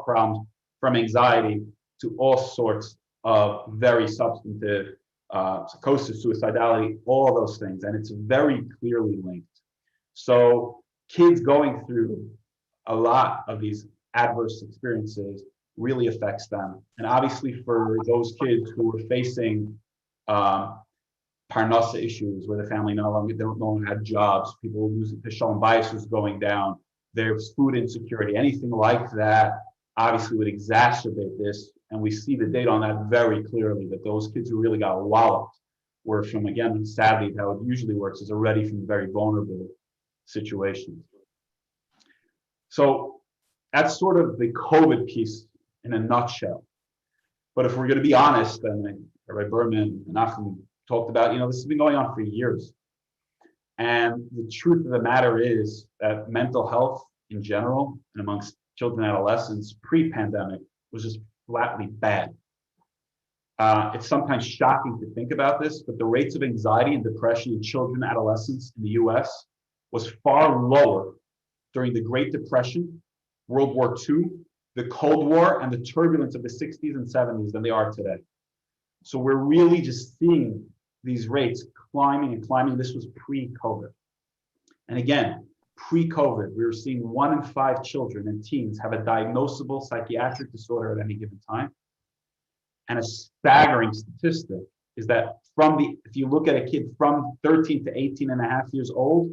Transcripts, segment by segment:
problems, from anxiety to all sorts of very substantive psychosis, suicidality, all those things. And it's very clearly linked. So kids going through a lot of these adverse experiences really affects them. And obviously for those kids who are facing parnasa issues, where the family no longer had jobs, people losing, the shalom bias was going down, there's food insecurity, anything like that obviously would exacerbate this. And we see the data on that very clearly, that those kids who really got walloped were from, again, sadly, how it usually works is already from very vulnerable situations. So that's sort of the COVID piece in a nutshell. But if we're going to be honest, and Rabbi Berman and Nachum talked about, this has been going on for years. And the truth of the matter is that mental health in general and amongst children and adolescents pre-pandemic was just flatly bad. It's sometimes shocking to think about this, but the rates of anxiety and depression in children and adolescents in the US was far lower during the Great Depression, World War II, the Cold War, and the turbulence of the 60s and 70s than they are today. So we're really just seeing these rates climbing and climbing. This was pre-COVID. And again, pre-COVID, we were seeing 1 in 5 children and teens have a diagnosable psychiatric disorder at any given time. And a staggering statistic is that if you look at a kid from 13 to 18 and a half years old,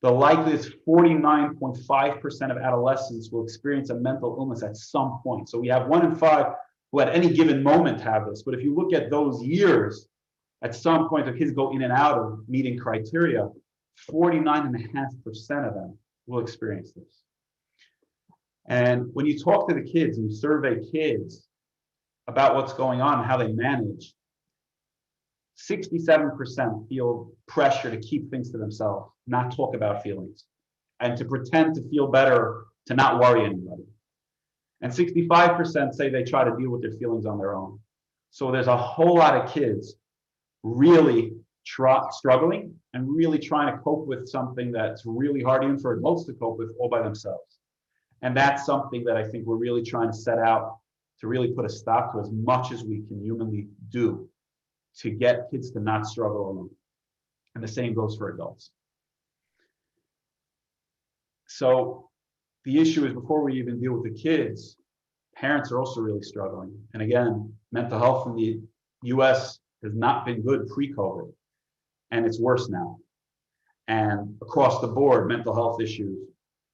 the likelihood is 49.5% of adolescents will experience a mental illness at some point. So we have 1 in 5 who at any given moment have this. But if you look at those years, at some point the kids go in and out of meeting criteria, 49.5% of them will experience this. And when you talk to the kids and survey kids about what's going on and how they manage, 67% feel pressure to keep things to themselves, not talk about feelings, and to pretend to feel better, to not worry anybody. And 65% say they try to deal with their feelings on their own. So there's a whole lot of kids really struggling and really trying to cope with something that's really hard even for adults to cope with all by themselves. And that's something that I think we're really trying to set out to really put a stop to as much as we can humanly do to get kids to not struggle alone. And the same goes for adults. So the issue is, before we even deal with the kids, parents are also really struggling. And again, mental health in the US has not been good pre-COVID, and it's worse now. And across the board, mental health issues,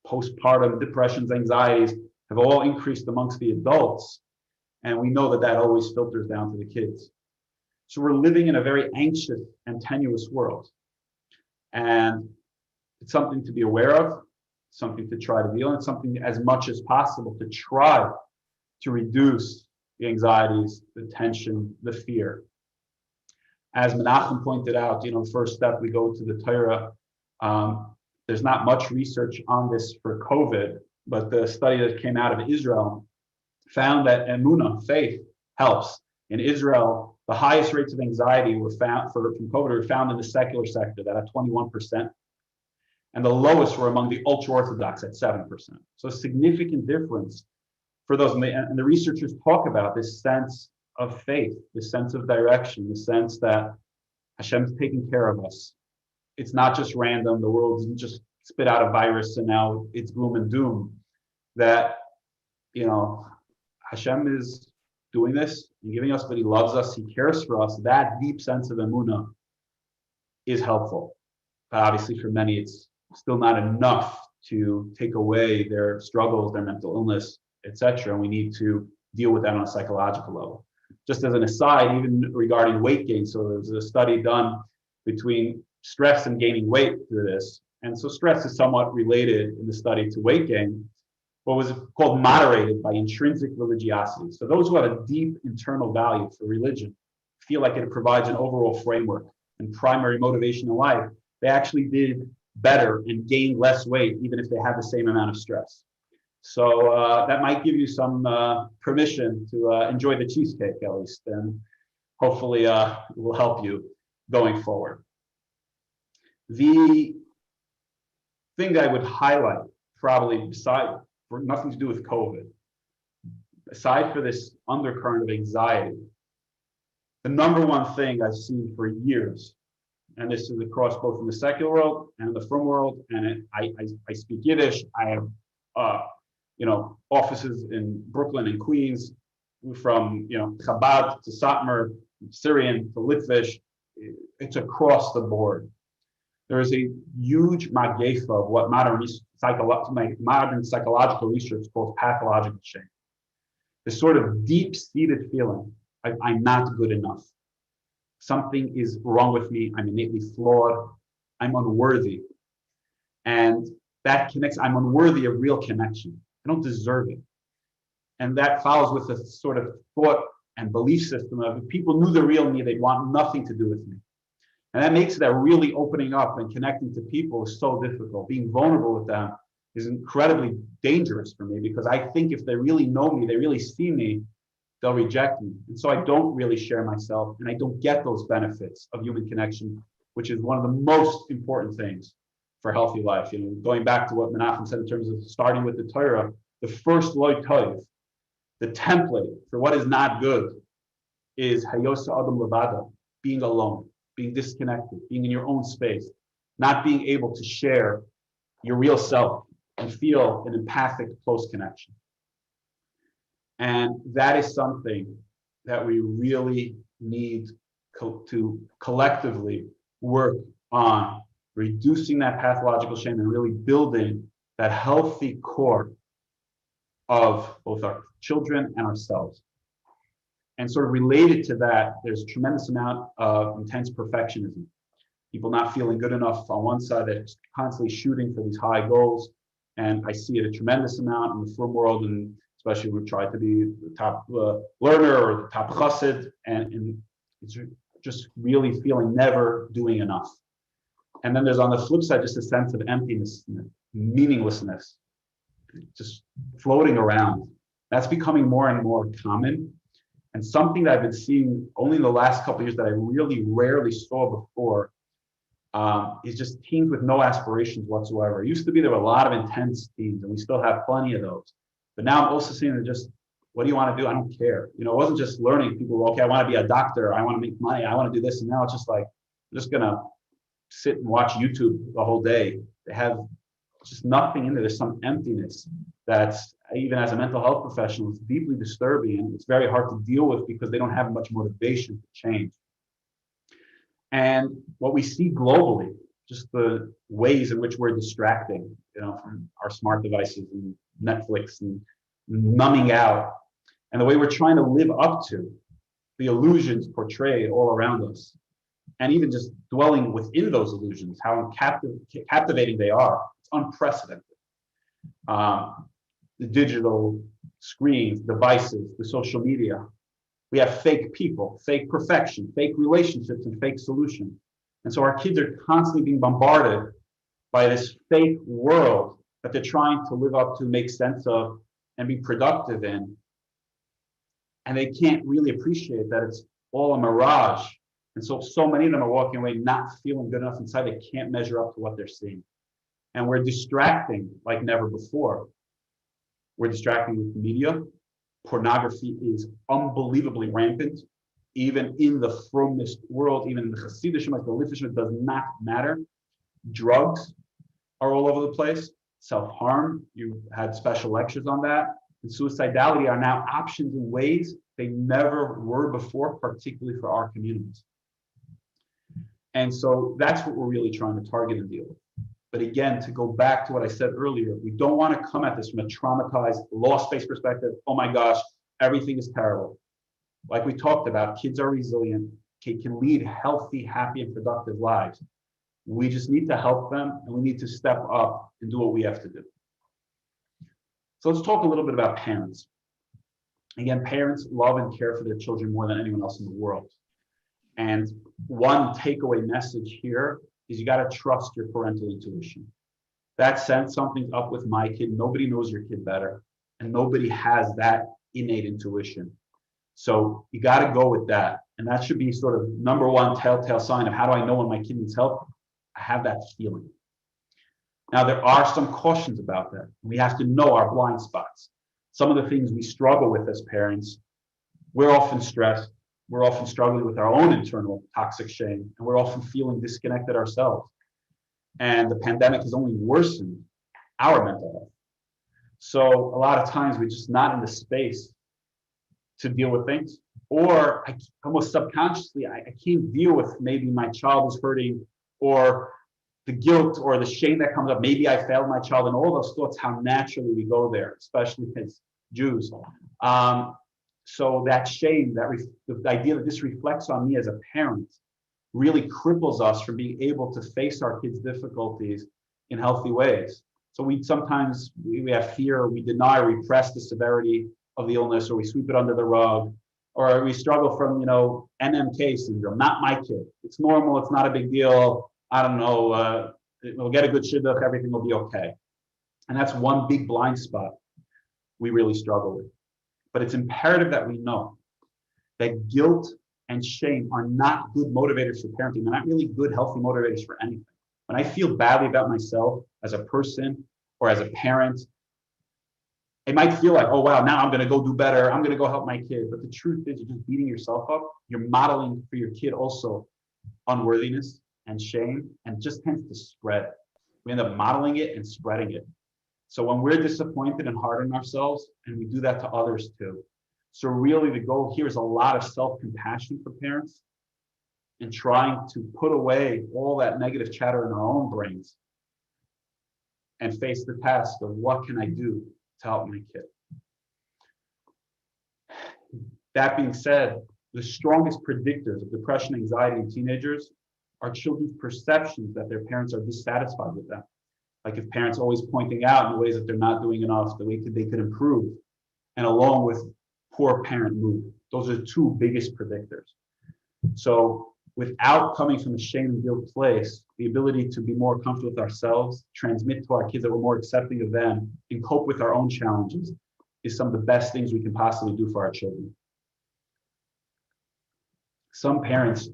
postpartum depressions, anxieties have all increased amongst the adults. And we know that that always filters down to the kids. So we're living in a very anxious and tenuous world. And it's something to be aware of, something to try to deal with, something as much as possible to try to reduce the anxieties, the tension, the fear. As Menachem pointed out, first step, we go to the Torah. There's not much research on this for COVID, but the study that came out of Israel found that emunah, faith, helps. In Israel, the highest rates of anxiety were found from COVID were found in the secular sector, that at 21%, and the lowest were among the ultra-Orthodox at 7%. So a significant difference for those. And the researchers talk about this sense of faith, this sense of direction, the sense that Hashem's taking care of us. It's not just random. The world doesn't just spit out a virus and now it's gloom and doom. That, Hashem is doing this and giving us, but he loves us, he cares for us. That deep sense of emunah is helpful. But obviously for many, it's still not enough to take away their struggles, their mental illness, etc. And we need to deal with that on a psychological level. Just as an aside, even regarding weight gain, so there was a study done between stress and gaining weight through this. And so stress is somewhat related in the study to weight gain, what was called moderated by intrinsic religiosity. So those who have a deep internal value for religion feel like it provides an overall framework and primary motivation in life, they actually did better and gained less weight, even if they had the same amount of stress. So that might give you some permission to enjoy the cheesecake at least, and hopefully it will help you going forward. The thing that I would highlight, probably beside, for nothing to do with COVID, aside for this undercurrent of anxiety, the number one thing I've seen for years, and this is across both in the secular world and the frum world, and I speak Yiddish. I have offices in Brooklyn and Queens, from Chabad to Satmar, Syrian to Litvish. It's across the board. There is a huge magefa of what modern psychological research calls pathological shame. This sort of deep-seated feeling, I'm not good enough. Something is wrong with me. I'm innately flawed. I'm unworthy. And that connects, I'm unworthy of real connection. I don't deserve it. And that follows with a sort of thought and belief system of, if people knew the real me, they'd want nothing to do with me. And that makes that really opening up and connecting to people is so difficult. Being vulnerable with them is incredibly dangerous for me, because I think if they really know me, they really see me, they'll reject me. And so I don't really share myself, and I don't get those benefits of human connection, which is one of the most important things for healthy life. Going back to what Menachem said in terms of starting with the Torah, the first loy tov, the template for what is not good, is hayosa adam levada, being alone, being disconnected, being in your own space, not being able to share your real self and feel an empathic, close connection. And that is something that we really need to collectively work on, reducing that pathological shame and really building that healthy core of both our children and ourselves. And sort of related to that, there's a tremendous amount of intense perfectionism. People not feeling good enough on one side, they're constantly shooting for these high goals. And I see it a tremendous amount in the frum world, and especially we try to be the top learner or the top chassid, and it's just really feeling never doing enough. And then there's on the flip side just a sense of emptiness, meaninglessness, just floating around. That's becoming more and more common. And something that I've been seeing only in the last couple of years that I really rarely saw before is just teens with no aspirations whatsoever. It used to be there were a lot of intense teens, and we still have plenty of those. But now I'm also seeing that just, what do you want to do? I don't care. It wasn't just learning. People were, okay, I want to be a doctor. I want to make money. I want to do this. And now it's just like, I'm just going to sit and watch YouTube the whole day. They have just nothing in there. There's some emptiness that's, even as a mental health professional, it's deeply disturbing, and it's very hard to deal with because they don't have much motivation to change. And what we see globally, just the ways in which we're distracting, from our smart devices and Netflix and numbing out, and the way we're trying to live up to the illusions portrayed all around us, and even just dwelling within those illusions, how captivating they are. It's unprecedented. The digital screens, devices, the social media. We have fake people, fake perfection, fake relationships, and fake solutions. And so our kids are constantly being bombarded by this fake world that they're trying to live up to, make sense of, and be productive in. And they can't really appreciate that it's all a mirage. And so many of them are walking away not feeling good enough inside. They can't measure up to what they're seeing. And we're distracting like never before. We're distracting with media. Pornography is unbelievably rampant, even in the fromest world, even in the Hasidic, like the Litvish, it does not matter. Drugs are all over the place. Self-harm, you had special lectures on that. And suicidality are now options in ways they never were before, particularly for our communities. And so that's what we're really trying to target and deal with. But again, to go back to what I said earlier, we don't want to come at this from a traumatized, lost-based perspective. Oh my gosh, everything is terrible. Like we talked about, kids are resilient, can lead healthy, happy, and productive lives. We just need to help them, and we need to step up and do what we have to do. So let's talk a little bit about parents. Again, parents love and care for their children more than anyone else in the world. And one takeaway message here is you got to trust your parental intuition. That sense something's up with my kid. Nobody knows your kid better, and nobody has that innate intuition. So you got to go with that. And that should be sort of number one telltale sign of, how do I know when my kid needs help? I have that feeling. Now, there are some cautions about that. We have to know our blind spots. some of the things we struggle with as parents, we're often stressed, we're often struggling with our own internal toxic shame, and we're often feeling disconnected ourselves. And the pandemic has only worsened our mental health. So a lot of times we're just not in the space to deal with things, or almost subconsciously, I can't deal with maybe my child is hurting, or the guilt or the shame that comes up. Maybe I failed my child, and all those thoughts, how naturally we go there, especially as Jews. So that shame, the idea that this reflects on me as a parent, really cripples us from being able to face our kids' difficulties in healthy ways. So we sometimes we have fear, we deny, repress the severity of the illness, or we sweep it under the rug, or we struggle from, NMK syndrome. Not my kid. It's normal. It's not a big deal. I don't know. We'll get a good shidduch. Everything will be okay. And that's one big blind spot we really struggle with. But it's imperative that we know that guilt and shame are not good motivators for parenting. They're not really good, healthy motivators for anything. When I feel badly about myself as a person or as a parent, it might feel like, oh, wow, now I'm going to go do better. I'm going to go help my kid. But the truth is, you're just beating yourself up. You're modeling for your kid also unworthiness and shame, and it just tends to spread. We end up modeling it and spreading it. So when we're disappointed and hard on ourselves, and we do that to others too. So really the goal here is a lot of self-compassion for parents and trying to put away all that negative chatter in our own brains and face the task of what can I do to help my kid. That being said, the strongest predictors of depression, anxiety in teenagers are children's perceptions that their parents are dissatisfied with them. Like if parents are always pointing out in the ways that they're not doing enough, the way they could improve, and along with poor parent mood. Those are the two biggest predictors. So without coming from a shame and guilt place, the ability to be more comfortable with ourselves, transmit to our kids that we're more accepting of them, and cope with our own challenges is some of the best things we can possibly do for our children. Some parents,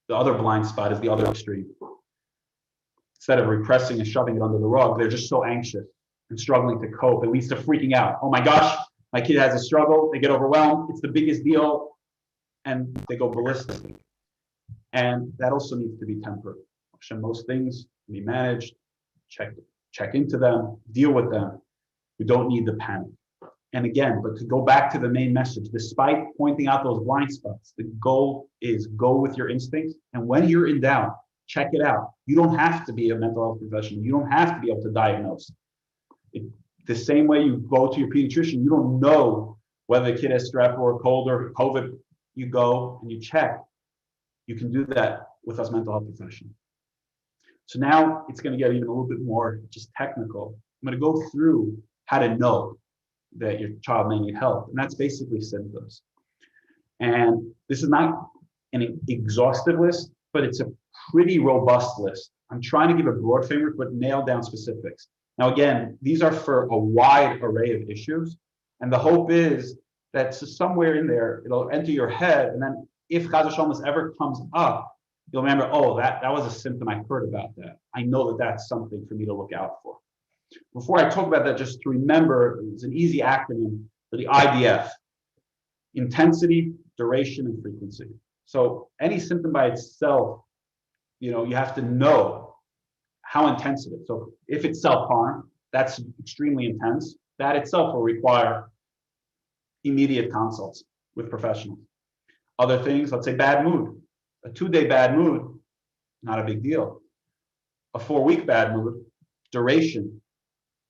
the other blind spot is the other extreme. Instead of repressing and shoving it under the rug, they're just so anxious and struggling to cope. It leads to freaking out. Oh my gosh, my kid has a struggle. They get overwhelmed. It's the biggest deal. And they go ballistic. And that also needs to be tempered. Most things can be managed, check into them, deal with them. We don't need the panic. And again, but to go back to the main message, despite pointing out those blind spots, the goal is go with your instincts. And when you're in doubt, check it out. You don't have to be a mental health professional. You don't have to be able to diagnose. The same way you go to your pediatrician, you don't know whether the kid has strep or a cold or COVID. You go and you check. You can do that with us mental health professionals. So now it's going to get even a little bit more just technical. I'm going to go through how to know that your child may need help. And that's basically symptoms. And this is not an exhaustive list, but it's a pretty robust list. I'm trying to give a broad framework, but nail down specifics. Now, again, these are for a wide array of issues. And the hope is that somewhere in there, it'll enter your head. And then if Chas v'Shalom this ever comes up, you'll remember, oh, that was a symptom. I heard about that. I know that that's something for me to look out for. Before I talk about that, just to remember, it's an easy acronym for the IDF: intensity, duration, and frequency. So any symptom by itself, you have to know how intense it is. So if it's self-harm, that's extremely intense. That itself will require immediate consults with professionals. Other things, let's say bad mood. A 2-day bad mood, not a big deal. A 4-week bad mood, duration,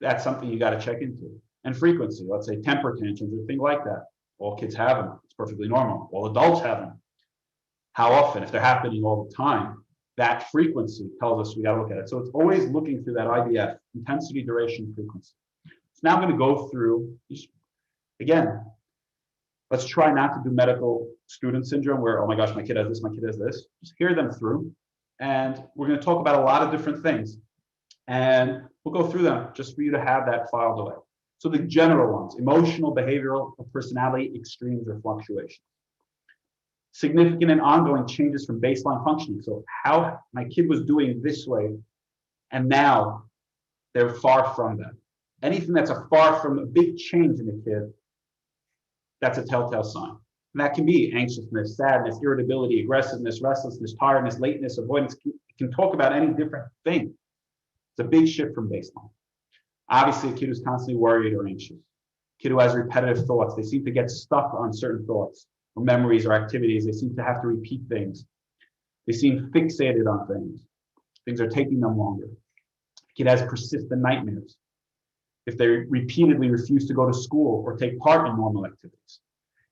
that's something you got to check into. And frequency, let's say temper tantrums or things like that. All kids have them. It's perfectly normal. All adults have them. How often? If they're happening all the time, that frequency tells us we got to look at it. So it's always looking through that IDF, intensity, duration, frequency. So now I'm going to go through, again, let's try not to do medical student syndrome where, oh my gosh, my kid has this, my kid has this. Just hear them through. And we're going to talk about a lot of different things. And we'll go through them just for you to have that filed away. So the general ones: emotional, behavioral, or personality extremes or fluctuations. Significant and ongoing changes from baseline functioning. So how my kid was doing this way, and now they're far from that. Anything that's a far from a big change in a kid, that's a telltale sign. And that can be anxiousness, sadness, irritability, aggressiveness, restlessness, tiredness, lateness, avoidance. It can talk about any different thing. It's a big shift from baseline. Obviously, a kid who's constantly worried or anxious, a kid who has repetitive thoughts, they seem to get stuck on certain thoughts or memories or activities. They seem to have to repeat things. They seem fixated on things. Things are taking them longer. A kid has persistent nightmares. If they repeatedly refuse to go to school or take part in normal activities.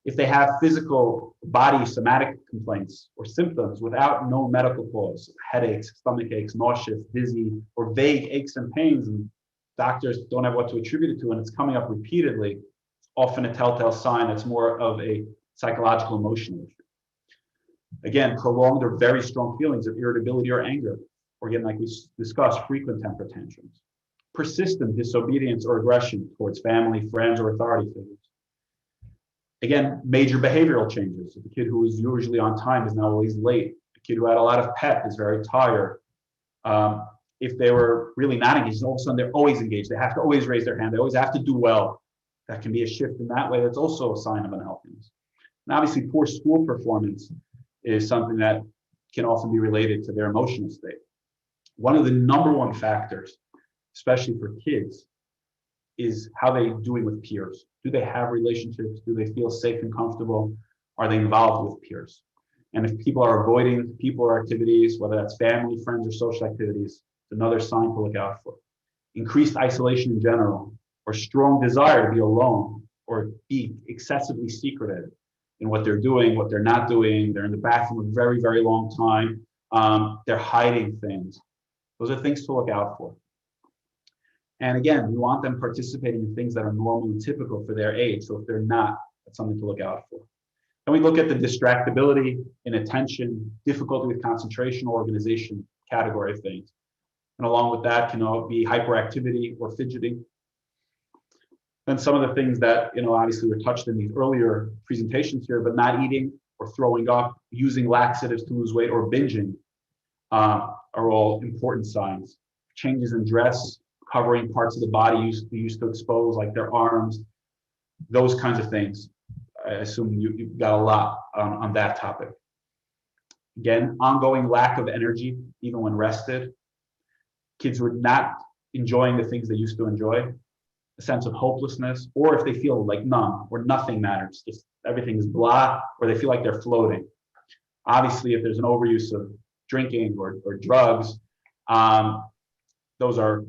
If they have physical body somatic complaints or symptoms without no medical cause, headaches, stomach aches, nausea, dizzy, or vague aches and pains, and doctors don't have what to attribute it to, and it's coming up repeatedly, it's often a telltale sign that's more of a psychological emotional issue. Again, prolonged or very strong feelings of irritability or anger, or again, like we discussed, frequent temper tantrums. Persistent disobedience or aggression towards family, friends, or authority figures. Again, major behavioral changes. The kid who was usually on time is now always late. The kid who had a lot of pep is very tired. If they were really not engaged, all of a sudden they're always engaged. They have to always raise their hand. They always have to do well. That can be a shift in that way. That's also a sign of unhealthiness. And obviously, poor school performance is something that can often be related to their emotional state. One of the number one factors, especially for kids, is how they're doing with peers. Do they have relationships? Do they feel safe and comfortable? Are they involved with peers? And if people are avoiding people or activities, whether that's family, friends, or social activities, it's another sign to look out for. Increased isolation in general, or strong desire to be alone, or be excessively secretive in what they're doing, what they're not doing. They're in the bathroom a very, very long time. They're hiding things. Those are things to look out for. And again, we want them participating in things that are normal and typical for their age. So if they're not, that's something to look out for. And we look at the distractibility, inattention, difficulty with concentration, or organization category of things. And along with that can be hyperactivity or fidgeting. Then some of the things that, obviously were touched in these earlier presentations here, but not eating or throwing up, using laxatives to lose weight, or binging are all important signs. Changes in dress, covering parts of the body used to expose, like their arms, those kinds of things. I assume you've got a lot on that topic. Again, ongoing lack of energy, even when rested. Kids who are not enjoying the things they used to enjoy. A sense of hopelessness, or if they feel like numb, or nothing matters, just everything is blah, or they feel like they're floating. Obviously, if there's an overuse of drinking or drugs, those are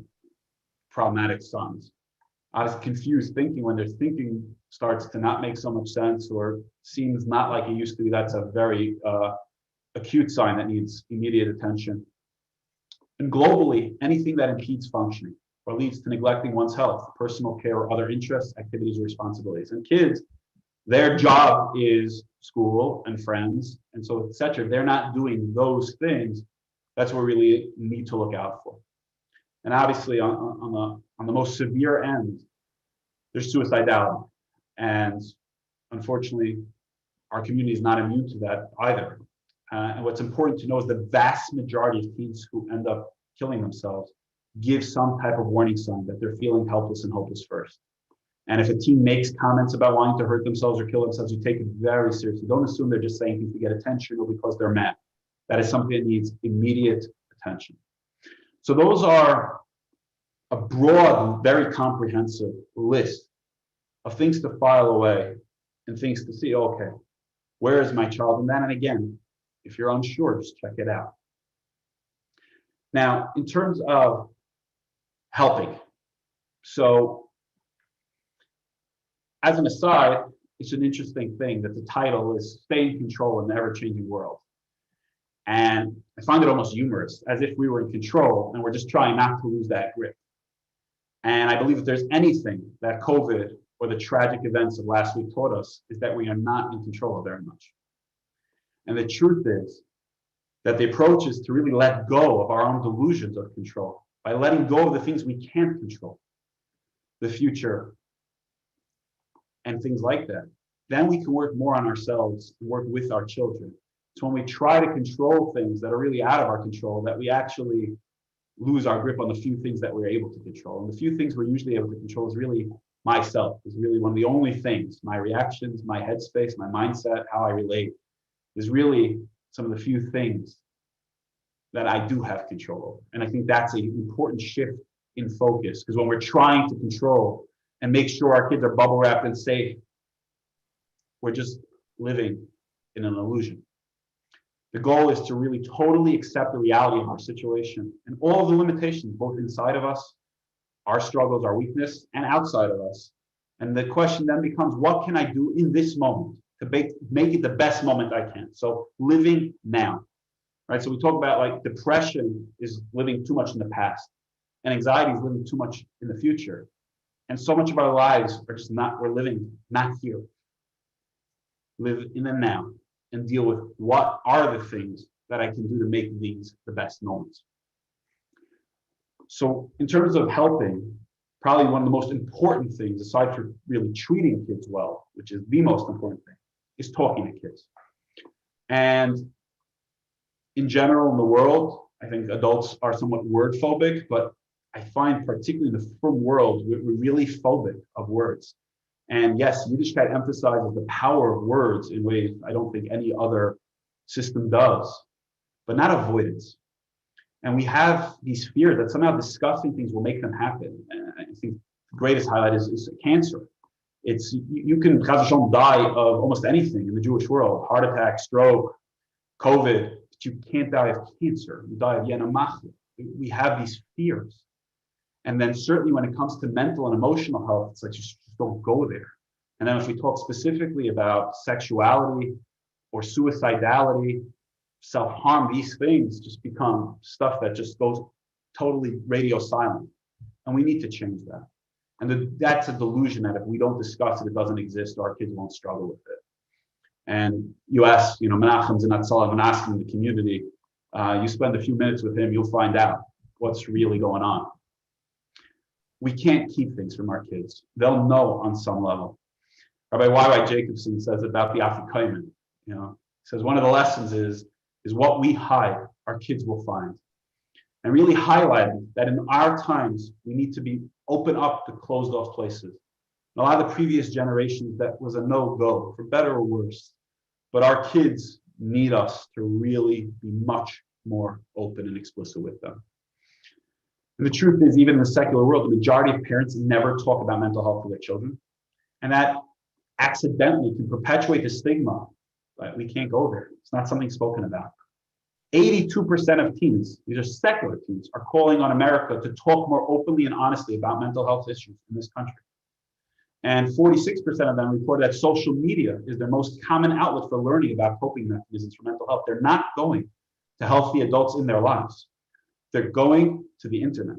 problematic signs. Confused thinking, when their thinking starts to not make so much sense or seems not like it used to be, that's a very acute sign that needs immediate attention. And globally, anything that impedes functioning or leads to neglecting one's health, personal care, or other interests, activities, or responsibilities. And kids, their job is school and friends, and so et cetera. They're not doing those things. That's what we really need to look out for. And obviously, on the most severe end, there's suicidality. And unfortunately, our community is not immune to that either. And what's important to know is the vast majority of teens who end up killing themselves give some type of warning sign that they're feeling helpless and hopeless first. And if a teen makes comments about wanting to hurt themselves or kill themselves, you take it very seriously. Don't assume they're just saying things to get attention or because they're mad. That is something that needs immediate attention. So those are a broad, very comprehensive list of things to file away and things to see, okay, where is my child in that? And again, if you're unsure, just check it out. Now, in terms of helping, so as an aside, it's an interesting thing that the title is Stay in Control in the Ever-Changing World. And I find it almost humorous, as if we were in control and we're just trying not to lose that grip. And I believe if there's anything that COVID or the tragic events of last week taught us, is that we are not in control of very much. And the truth is that the approach is to really let go of our own delusions of control by letting go of the things we can't control, the future, and things like that. Then we can work more on ourselves and work with our children. It's when we try to control things that are really out of our control that we actually lose our grip on the few things that we're able to control. And the few things we're usually able to control is really myself, is really one of the only things, my reactions, my headspace, my mindset, how I relate, is really some of the few things that I do have control over. And I think that's an important shift in focus, because when we're trying to control and make sure our kids are bubble wrapped and safe, we're just living in an illusion. The goal is to really totally accept the reality of our situation and all of the limitations, both inside of us, our struggles, our weakness, and outside of us. And the question then becomes, what can I do in this moment to make it the best moment I can? So living now, right? So we talk about like depression is living too much in the past, and anxiety is living too much in the future. And so much of our lives are just we're living not here. Live in the now and deal with what are the things that I can do to make these the best moments. So in terms of helping, probably one of the most important things, aside from really treating kids well, which is the most important thing, is talking to kids. And in general, in the world, I think adults are somewhat word phobic, but I find particularly in the frum world, we're really phobic of words. And yes, Yiddishkeit emphasizes the power of words in ways I don't think any other system does, but not avoidance. And we have these fears that somehow discussing things will make them happen. And I think the greatest highlight is cancer. It's you can die of almost anything in the Jewish world: heart attack, stroke, COVID. But you can't die of cancer. You die of Yenamach. We have these fears. And then certainly when it comes to mental and emotional health, it's like just don't go there. And then if we talk specifically about sexuality or suicidality, self-harm, these things just become stuff that just goes totally radio silent. And we need to change that. And that's a delusion that if we don't discuss it, it doesn't exist, our kids won't struggle with it. And you ask, Menachem Zanatzal, and ask in the community, you spend a few minutes with him, you'll find out what's really going on. We can't keep things from our kids. They'll know on some level. Rabbi Y.Y. Jacobson says about the Afikomen, he says one of the lessons is what we hide, our kids will find. And really highlighting that in our times, we need to open up to closed off places. And a lot of the previous generations, that was a no-go, for better or worse. But our kids need us to really be much more open and explicit with them. And the truth is, even in the secular world, the majority of parents never talk about mental health with their children. And that accidentally can perpetuate the stigma, but we can't go there. It's not something spoken about. 82% of teens, these are secular teens, are calling on America to talk more openly and honestly about mental health issues in this country. And 46% of them reported that social media is their most common outlet for learning about coping mechanisms for mental health. They're not going to healthy adults in their lives. They're going to the internet.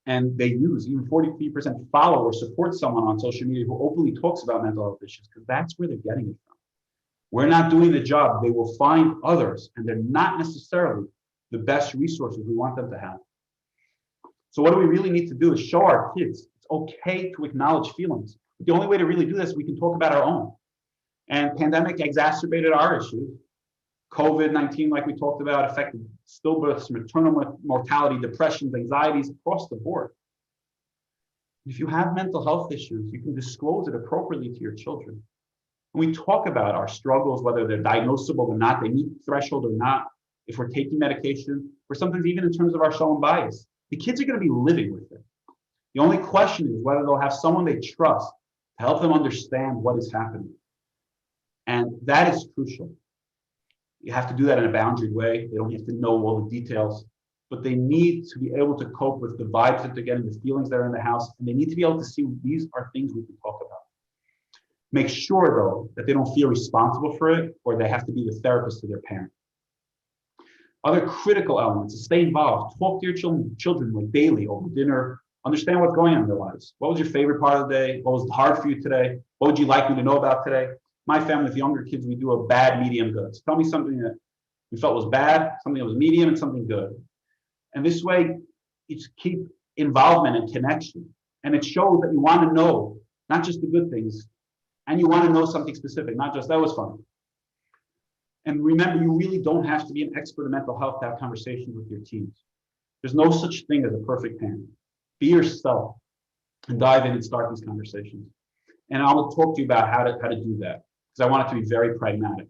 And they even 43% follow or support someone on social media who openly talks about mental health issues, because that's where they're getting it from. We're not doing the job. They will find others, and they're not necessarily the best resources we want them to have. So what do we really need to do is show our kids it's okay to acknowledge feelings. The only way to really do this, we can talk about our own. And pandemic exacerbated our issues. COVID-19, like we talked about, affected stillbirths, maternal mortality, depressions, anxieties across the board. If you have mental health issues, you can disclose it appropriately to your children. When we talk about our struggles, whether they're diagnosable or not, they meet threshold or not, if we're taking medication, or sometimes even in terms of our shalom bias, the kids are going to be living with it. The only question is whether they'll have someone they trust to help them understand what is happening. And that is crucial. You have to do that in a boundaried way. They don't have to know all the details, but they need to be able to cope with the vibes that they're getting, the feelings that are in the house, and they need to be able to see these are things we can talk about. Make sure, though, that they don't feel responsible for it, or they have to be the therapist to their parent. Other critical elements is stay involved. Talk to your children like daily, over dinner. Understand what's going on in their lives. What was your favorite part of the day? What was hard for you today? What would you like me to know about today? My family with younger kids, we do a bad, medium, good. So tell me something that you felt was bad, something that was medium, and something good. And this way, you just keep involvement and connection. And it shows that you want to know not just the good things, and you want to know something specific, not just that was fun. And remember, you really don't have to be an expert in mental health to have conversations with your teens. There's no such thing as a perfect parent. Be yourself and dive in and start these conversations. And I will talk to you about how to do that, because I want it to be very pragmatic.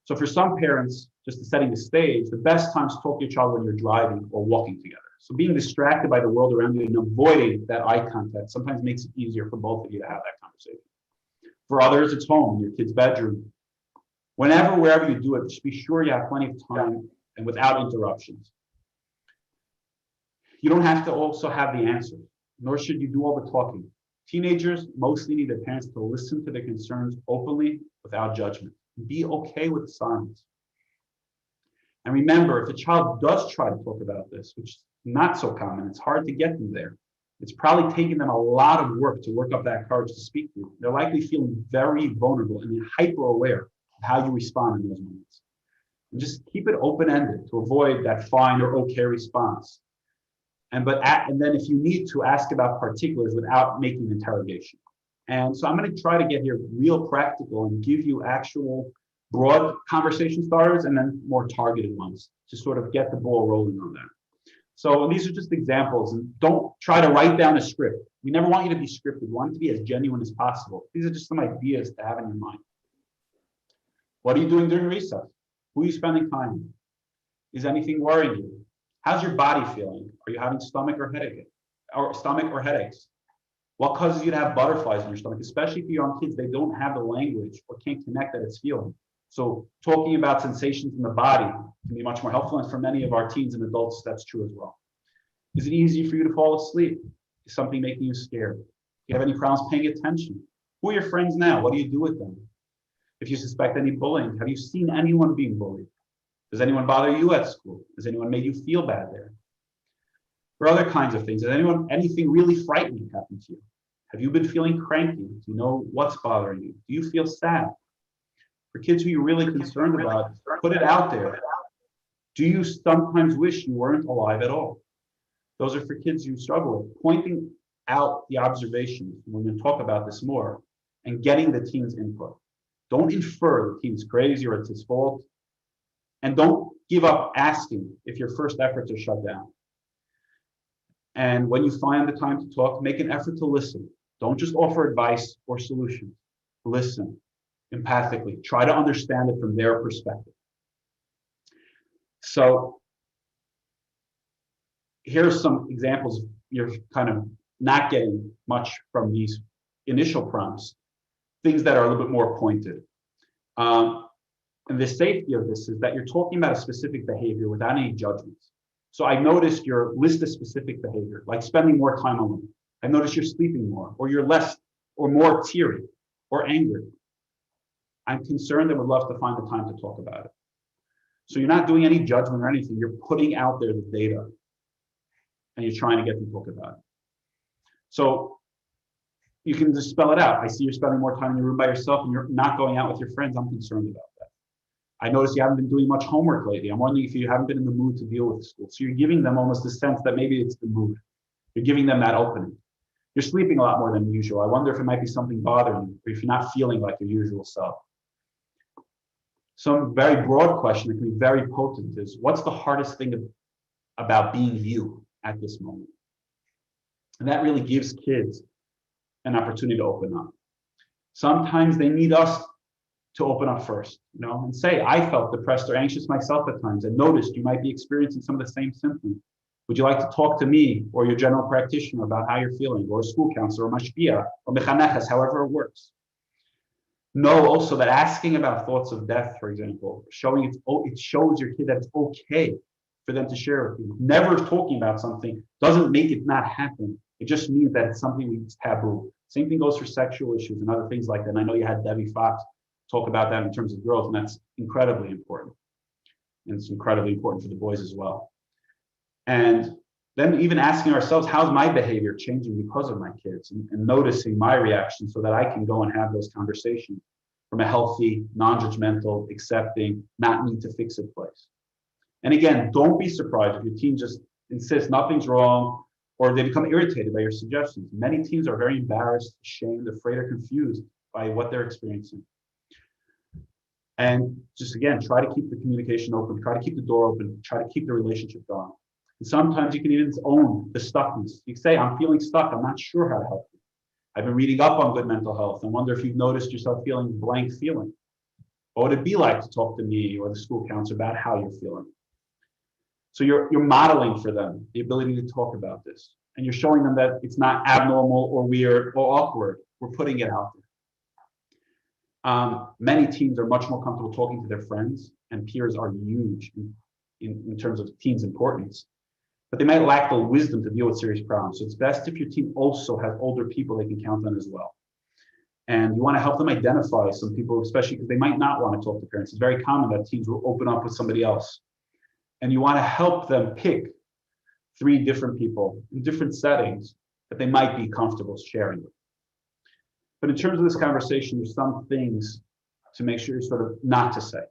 So for some parents, just setting the stage, the best time to talk to your child when you're driving or walking together. So being distracted by the world around you and avoiding that eye contact sometimes makes it easier for both of you to have that conversation. For others, it's home, in your kid's bedroom. Wherever you do it, just be sure you have plenty of time and without interruptions. You don't have to also have the answer, nor should you do all the talking. Teenagers mostly need their parents to listen to their concerns openly without judgment. Be okay with silence. And remember, if a child does try to talk about this, which is not so common, it's hard to get them there. It's probably taking them a lot of work to work up that courage to speak to you. They're likely feeling very vulnerable and hyper aware of how you respond in those moments. And just keep it open-ended to avoid that fine or okay response. And then if you need to, ask about particulars without making interrogation. And so I'm going to try to get here real practical and give you actual broad conversation starters and then more targeted ones to sort of get the ball rolling on that. So these are just examples, and don't try to write down a script. We never want you to be scripted. We want it to be as genuine as possible. These are just some ideas to have in your mind. What are you doing during recess? Who are you spending time with? Is anything worrying you? How's your body feeling? Are you having stomach or headaches? What causes you to have butterflies in your stomach? Especially for young kids, they don't have the language or can't connect that it's feeling. So talking about sensations in the body can be much more helpful. And for many of our teens and adults, that's true as well. Is it easy for you to fall asleep? Is something making you scared? Do you have any problems paying attention? Who are your friends now? What do you do with them? If you suspect any bullying, have you seen anyone being bullied? Does anyone bother you at school? Has anyone made you feel bad there? Or other kinds of things. Has anything really frightening happened to you? Have you been feeling cranky? Do you know what's bothering you? Do you feel sad? For kids who you're really concerned about, put it out there. Do you sometimes wish you weren't alive at all? Those are for kids you struggle with. Pointing out the observations, we're going to talk about this more, and getting the teen's input. Don't infer the teen's crazy or it's his fault. And don't give up asking if your first efforts are shut down. And when you find the time to talk, make an effort to listen. Don't just offer advice or solutions. Listen empathically. Try to understand it from their perspective. So here are some examples. You're kind of not getting much from these initial prompts, things that are a little bit more pointed. And the safety of this is that you're talking about a specific behavior without any judgments. So I noticed your list of specific behavior, like spending more time alone. I noticed you're sleeping more, or you're less or more teary or angry. I'm concerned and would love to find the time to talk about it. So you're not doing any judgment or anything. You're putting out there the data and you're trying to get them to talk about it. So you can just spell it out. I see you're spending more time in your room by yourself and you're not going out with your friends. I'm concerned about that. I notice you haven't been doing much homework lately. I'm wondering if you haven't been in the mood to deal with school. So you're giving them almost a sense that maybe it's the mood. You're giving them that opening. You're sleeping a lot more than usual. I wonder if it might be something bothering you, or if you're not feeling like your usual self. Some very broad question that can be very potent is, what's the hardest thing about being you at this moment? And that really gives kids an opportunity to open up. Sometimes they need us to open up first, and say, I felt depressed or anxious myself at times and noticed you might be experiencing some of the same symptoms. Would you like to talk to me or your general practitioner about how you're feeling, or a school counselor, or mashpia, or mechaneches, however it works? Know also that asking about thoughts of death, for example, it shows your kid that it's okay for them to share with you. Never talking about something doesn't make it not happen. It just means that it's something that's taboo. Same thing goes for sexual issues and other things like that. And I know you had Debbie Fox talk about that in terms of growth, and that's incredibly important. And it's incredibly important for the boys as well. And then even asking ourselves, how's my behavior changing because of my kids, and noticing my reaction so that I can go and have those conversations from a healthy, non-judgmental, accepting, not need to fix it place. And again, don't be surprised if your teen just insists nothing's wrong, or they become irritated by your suggestions. Many teens are very embarrassed, ashamed, afraid, or confused by what they're experiencing. And just again, try to keep the communication open, try to keep the door open, try to keep the relationship going. And sometimes you can even own the stuckness. You can say, I'm feeling stuck. I'm not sure how to help you. I've been reading up on good mental health and wonder if you've noticed yourself feeling blank feeling. What would it be like to talk to me or the school counselor about how you're feeling? So you're modeling for them the ability to talk about this. And you're showing them that it's not abnormal or weird or awkward. We're putting it out there. Many teens are much more comfortable talking to their friends, and peers are huge in terms of teens' importance. But they might lack the wisdom to deal with serious problems. So it's best if your team also has older people they can count on as well. And you want to help them identify some people, especially because they might not want to talk to parents. It's very common that teens will open up with somebody else. And you want to help them pick 3 different people in different settings that they might be comfortable sharing with. But in terms of this conversation, there's some things to make sure you're sort of not to say.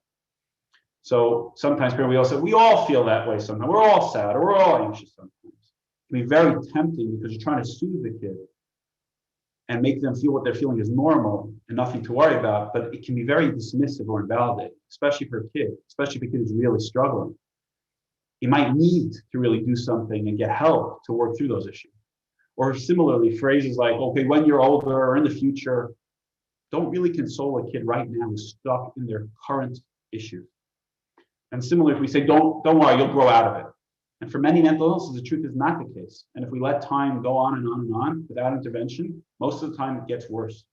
So sometimes we all say, we all feel that way sometimes. We're all sad or we're all anxious sometimes. It can be very tempting because you're trying to soothe the kid and make them feel what they're feeling is normal and nothing to worry about, but it can be very dismissive or invalidating, especially for a kid, especially if a kid is really struggling. You might need to really do something and get help to work through those issues. Or similarly, phrases like, okay, when you're older or in the future, don't really console a kid right now who's stuck in their current issues. And similarly, if we say, don't worry, you'll grow out of it. And for many mental illnesses, the truth is not the case. And if we let time go on and on and on without intervention, most of the time it gets worse.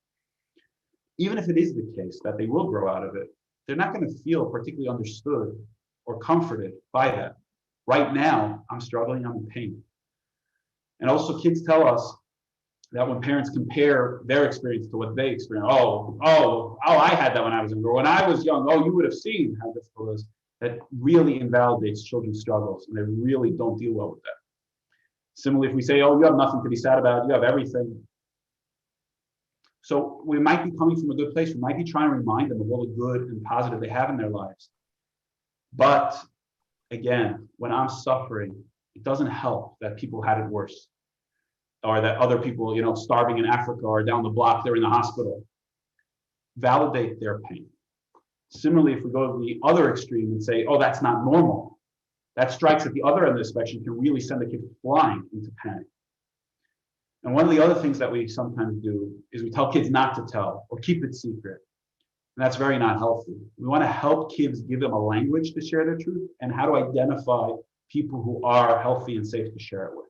Even if it is the case that they will grow out of it, they're not going to feel particularly understood or comforted by that. Right now, I'm struggling, I'm in pain. And also kids tell us that when parents compare their experience to what they experience, I had that when I was younger. When I was young, you would have seen how difficult it was. That really invalidates children's struggles, and they really don't deal well with that. Similarly, if we say, you have nothing to be sad about, you have everything. So we might be coming from a good place. We might be trying to remind them of all the good and positive they have in their lives. But again, when I'm suffering, it doesn't help that people had it worse, or that other people, starving in Africa or down the block, they're in the hospital. Validate their pain. Similarly, if we go to the other extreme and say, that's not normal, that strikes at the other end of the spectrum, can really send the kid flying into panic. And one of the other things that we sometimes do is we tell kids not to tell or keep it secret. And that's very not healthy. We want to help kids, give them a language to share their truth and how to identify people who are healthy and safe to share it with.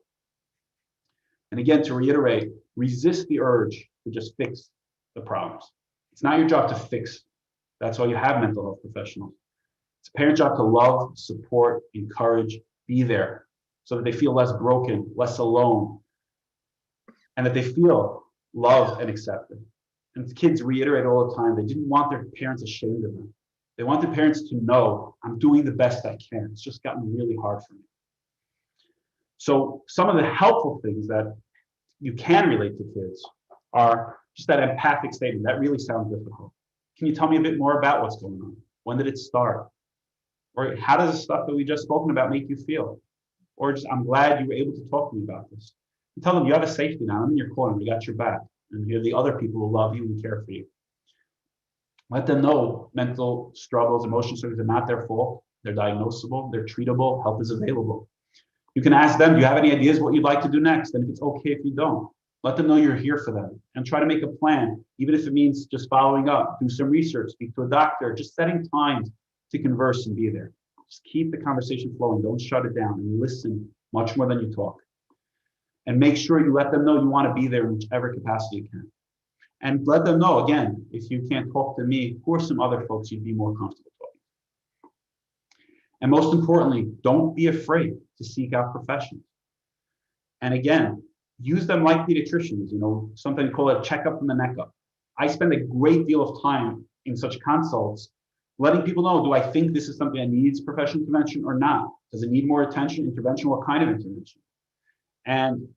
And again, to reiterate, resist the urge to just fix the problems. It's not your job to fix. That's why you have mental health professionals. It's a parent's job to love, support, encourage, be there so that they feel less broken, less alone, and that they feel loved and accepted. And kids reiterate all the time, they didn't want their parents ashamed of them. They want their parents to know, I'm doing the best I can. It's just gotten really hard for me. So some of the helpful things that you can relate to kids are just that empathic statement. That really sounds difficult. Can you tell me a bit more about what's going on? When did it start? Or how does the stuff that we just spoken about make you feel? Or just, I'm glad you were able to talk to me about this. And tell them you have a safety net. I'm in your corner. We got your back. And here are the other people who love you and care for you. Let them know mental struggles, emotional struggles are not their fault. They're diagnosable. They're treatable. Help is available. You can ask them, do you have any ideas what you'd like to do next? And if it's okay if you don't, let them know you're here for them and try to make a plan, even if it means just following up, do some research, speak to a doctor, just setting times to converse and be there. Just keep the conversation flowing. Don't shut it down and listen much more than you talk. And make sure you let them know you want to be there in whichever capacity you can. And let them know, again, if you can't talk to me, who are some other folks you'd be more comfortable talking to? And most importantly, don't be afraid to seek out professionals. And again, use them like pediatricians, something called a checkup from the neck up. I spend a great deal of time in such consults letting people know, do I think this is something that needs professional intervention or not? Does it need more attention, intervention? What kind of intervention? And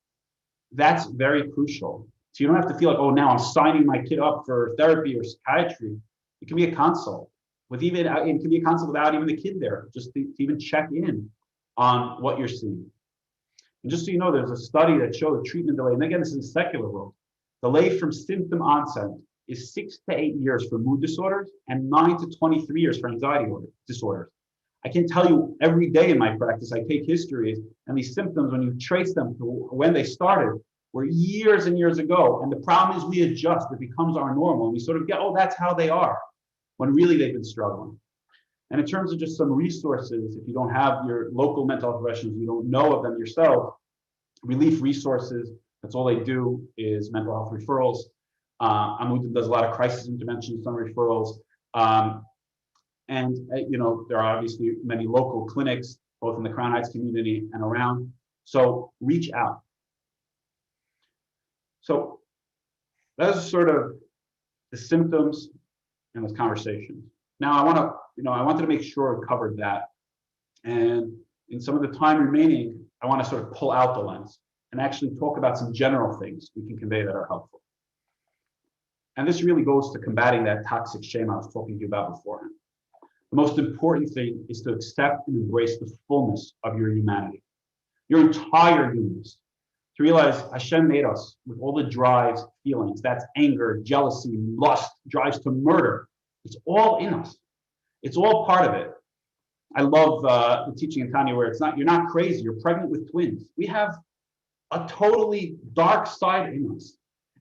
that's very crucial. So you don't have to feel like, now I'm signing my kid up for therapy or psychiatry. It can be a consult. It can be a consult without even the kid there, just to even check in on what you're seeing. And just so you know, there's a study that showed treatment delay, and again, this is in the secular world. Delay from symptom onset is 6 to 8 years for mood disorders and 9 to 23 years for anxiety disorders. I can tell you every day in my practice, I take histories, and these symptoms, when you trace them to when they started, were years and years ago. And the problem is we adjust, it becomes our normal. And we sort of get, oh, that's how they are, when really they've been struggling. And in terms of just some resources, if you don't have your local mental health professionals, you don't know of them yourself, relief resources, that's all they do is mental health referrals. Amudim does a lot of crisis intervention, some referrals. There are obviously many local clinics, both in the Crown Heights community and around. So reach out. So that's sort of the symptoms and those conversations. Now I wanted to make sure I covered that. And in some of the time remaining, I want to sort of pull out the lens and actually talk about some general things we can convey that are helpful. And this really goes to combating that toxic shame I was talking to you about beforehand. The most important thing is to accept and embrace the fullness of your humanity, your entire humanness. To realize Hashem made us with all the drives, feelings, that's anger, jealousy, lust, drives to murder. It's all in us. It's all part of it. I love the teaching in Tanya where you're not crazy, you're pregnant with twins. We have a totally dark side in us.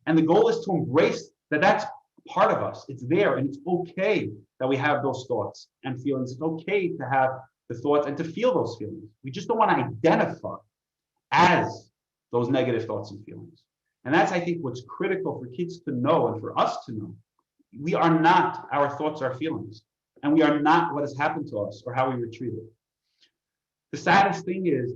And the goal is to embrace that that's part of us. It's there, and it's okay that we have those thoughts and feelings. It's okay to have the thoughts and to feel those feelings. We just don't want to identify as those negative thoughts and feelings. And that's, I think, what's critical for kids to know and for us to know. We are not our thoughts, our feelings. And we are not what has happened to us or how we were treated. The saddest thing is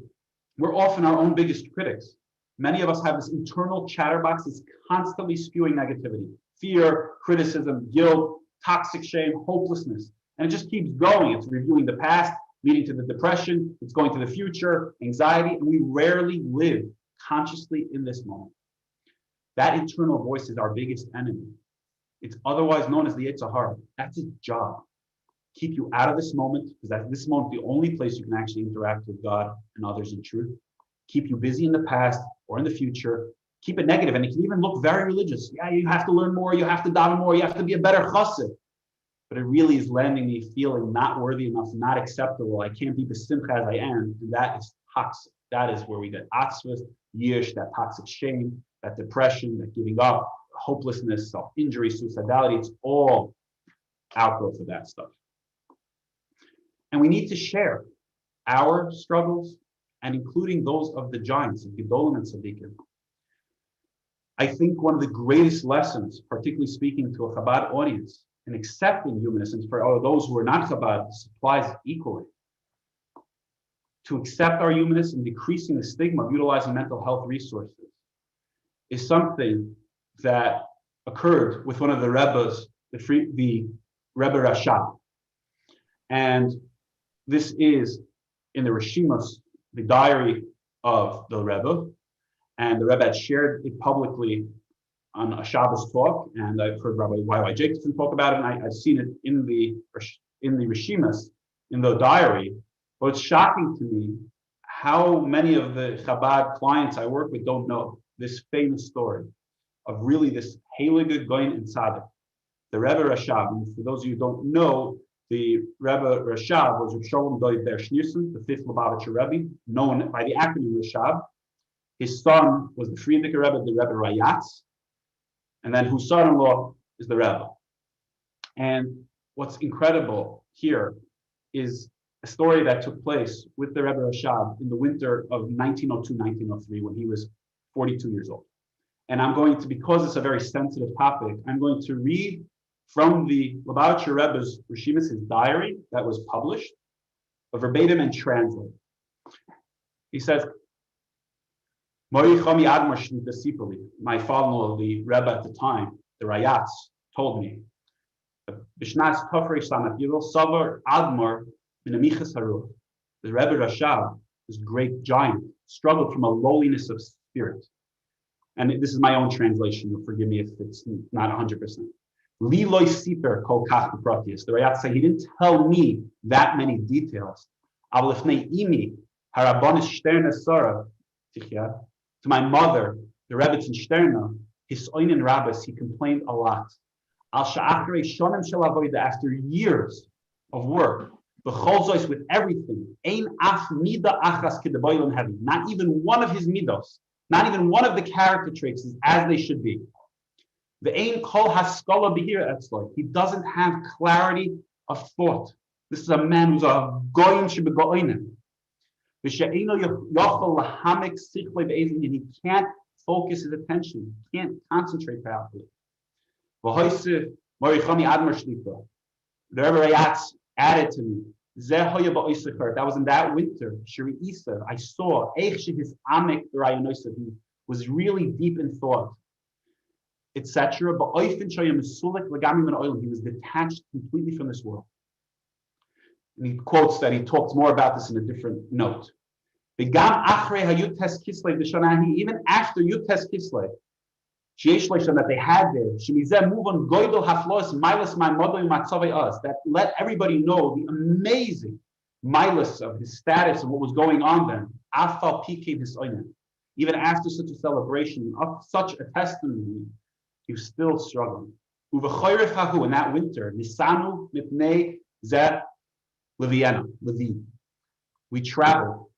we're often our own biggest critics. Many of us have this internal chatterbox that's constantly spewing negativity, fear, criticism, guilt, toxic shame, hopelessness. And it just keeps going. It's reviewing the past, leading to the depression. It's going to the future, anxiety, and we rarely live consciously in this moment. That internal voice is our biggest enemy. It's otherwise known as the Yetzer Hara. That's its job. Keep you out of this moment, because this moment the only place you can actually interact with God and others in truth. Keep you busy in the past or in the future. Keep it negative, and it can even look very religious. Yeah, you have to learn more, you have to daven more, you have to be a better chassid. But it really is landing me feeling not worthy enough, not acceptable. I can't be besimcha as I am, and that is toxic. That is where we get atzvus, yish, that toxic shame, that depression, that giving up, hopelessness, self-injury, suicidality. It's all outgrowth of that stuff. And we need to share our struggles, and including those of the giants, of Gedolim and Tzaddikim. I think one of the greatest lessons, particularly speaking to a Chabad audience, in accepting humanness, and for all those who are not Chabad, applies equally. To accept our humanness and decreasing the stigma of utilizing mental health resources is something that occurred with one of the Rebbes, the Rebbe Rashab. And this is in the Rishimas, the diary of the Rebbe, and the Rebbe had shared it publicly on a Shabbos talk, and I've heard Rabbi Y.Y. Jacobson talk about it, and I've seen it in the Rishimas, in the diary. But it's shocking to me how many of the Chabad clients I work with don't know this famous story of really this Heilige Goin and Tzaddik, the Rebbe Rashab. And for those of you who don't know, the Rebbe Rashab was Reb Sholem Doid Ber Schneerson, the fifth Lubavitcher Rebbe, known by the acronym Rashab. His son was the Frierdiker Rebbe, the Rebbe Rayatz, and then whose son-in-law is the Rebbe. And what's incredible here is a story that took place with the Rebbe Rashab in the winter of 1902-1903 when he was 42 years old. And I'm going to, because it's a very sensitive topic, I'm going to read from the Lubavitcher Rebbe's Rishimas, his diary that was published, verbatim and translated. He says, my father-in-law, the Rebbe at the time, the Rayatz, told me, Bishnas Tofrei Samat Yidol Savar Admar Minamichas Haruch. The Rebbe Rashab, this great giant, struggled from a lowliness of spirit. And this is my own translation. You'll forgive me if it's not 100%. Liloy Siper Kol Kach B'Pratius. The Rayatz said he didn't tell me that many details. Avalifnei Imi Harabonis Shterna Sara Tichya. To my mother, the Rebbetzin Shterna, his oinen rabbis, he complained a lot. Al Sha'achrei Shonim Shel Avoda, after years of work, B'cholzois with everything. Ein af mida achas kedaboilon heavy. Not even one of his midos, not even one of the character traits is as they should be. The ein kol haskala behira etzloi. He doesn't have clarity of thought. This is a man who's a goyim shebegoinem. V'she'eno yochol lahamek sichlei be'ezin, and he can't focus his attention. He can't concentrate properly. V'hoisif morichami admar shlita. The Rebbe Rayatz added to me. That was in that winter. Shiri Isa, I saw his amek rayonosav. He was really deep in thought, etc. But he was detached completely from this world. And he quotes that he talks more about this in a different note. Even after Yud Tes Kislev, that they had there, that let everybody know the amazing milas of his status and what was going on then. Even after such a celebration, of such a testimony, he was still struggling. In that winter, Nisanu Mipnei Zeh Levi. We traveled.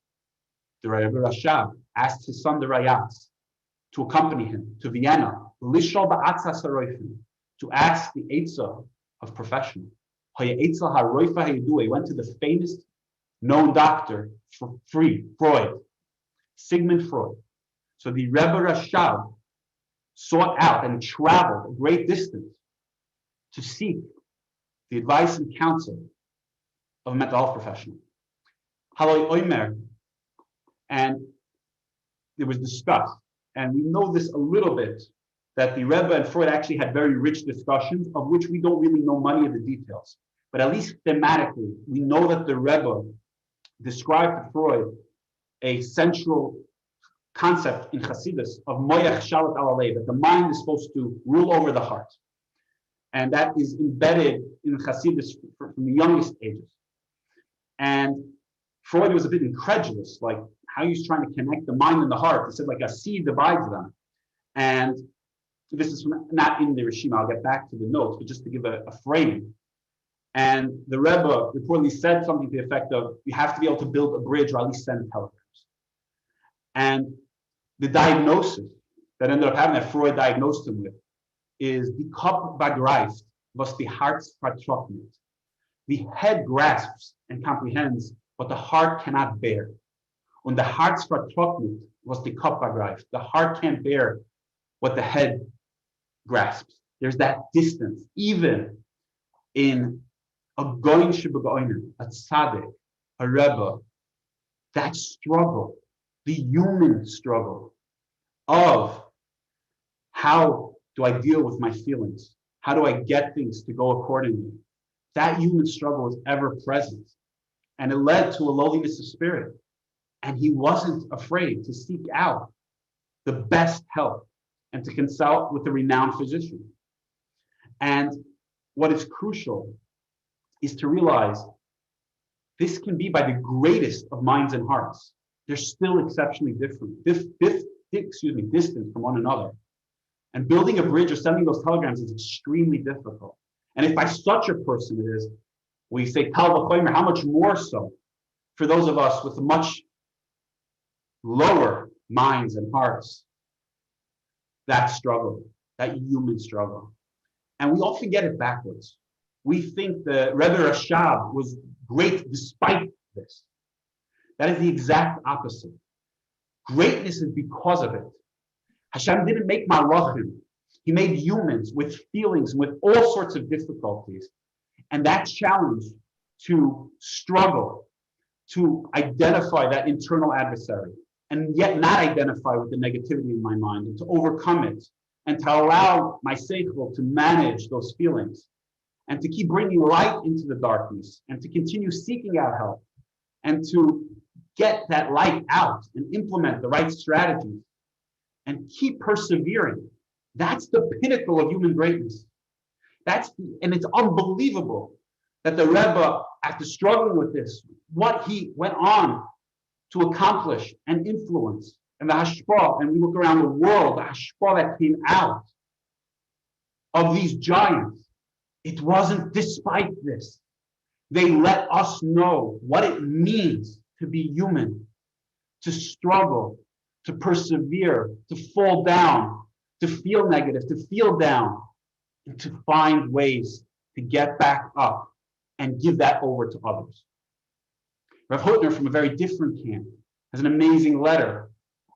The Rebbe Rashab asked his son the Rayatz to accompany him to Vienna, to ask the Eitzah of professional. He went to the famous known doctor for Freud, Sigmund Freud. So the Rebbe Rashab sought out and traveled a great distance to seek the advice and counsel of a mental health professional. Haloi Omer, and it was discussed. And we know this a little bit, that the Rebbe and Freud actually had very rich discussions, of which we don't really know many of the details. But at least thematically, we know that the Rebbe described to Freud a central concept in Chassidus of moyach shalat al alev, that the mind is supposed to rule over the heart. And that is embedded in Chassidus from the youngest ages. And Freud was a bit incredulous, like, how he's trying to connect the mind and the heart. He said like a seed divides them. And this is not in the Rishima, I'll get back to the notes, but just to give a framing. And the Rebbe reportedly said something to the effect of, you have to be able to build a bridge or at least send telegrams. And the diagnosis that ended up having, that Freud diagnosed him with, is the Kopf begreift, was the Herz vertrocknet. The head grasps and comprehends what the heart cannot bear. When the Herz vertrocknet was the Kopf begreift, the heart can't bear what the head grasps. There's that distance, even in a goyin shebegoyin, a tzaddik, a rebbe, that struggle, the human struggle of how do I deal with my feelings? How do I get things to go accordingly? That human struggle is ever present. And it led to a lowliness of spirit. And he wasn't afraid to seek out the best help and to consult with a renowned physician. And what is crucial is to realize this can be by the greatest of minds and hearts. They're still exceptionally different, distant from one another. And building a bridge or sending those telegrams is extremely difficult. And if by such a person it is, we say, how much more so for those of us with much lower minds and hearts, that struggle, that human struggle. And we often get it backwards. We think the Rebbe Rashab was great despite this. That is the exact opposite. Greatness is because of it. Hashem didn't make malachim. He made humans with feelings, with all sorts of difficulties. And that challenge to struggle, to identify that internal adversary, and yet not identify with the negativity in my mind, and to overcome it, and to allow my seichel to manage those feelings, and to keep bringing light into the darkness, and to continue seeking out help, and to get that light out and implement the right strategies, and keep persevering. That's the pinnacle of human greatness. And it's unbelievable that the Rebbe, after struggling with this, what he went on to accomplish and influence, and the hashpah, and we look around the world, the hashpah that came out of these giants, it wasn't despite this. They let us know what it means to be human, to struggle, to persevere, to fall down, to feel negative, to feel down, and to find ways to get back up and give that over to others. Rav Hutner, from a very different camp, has an amazing letter.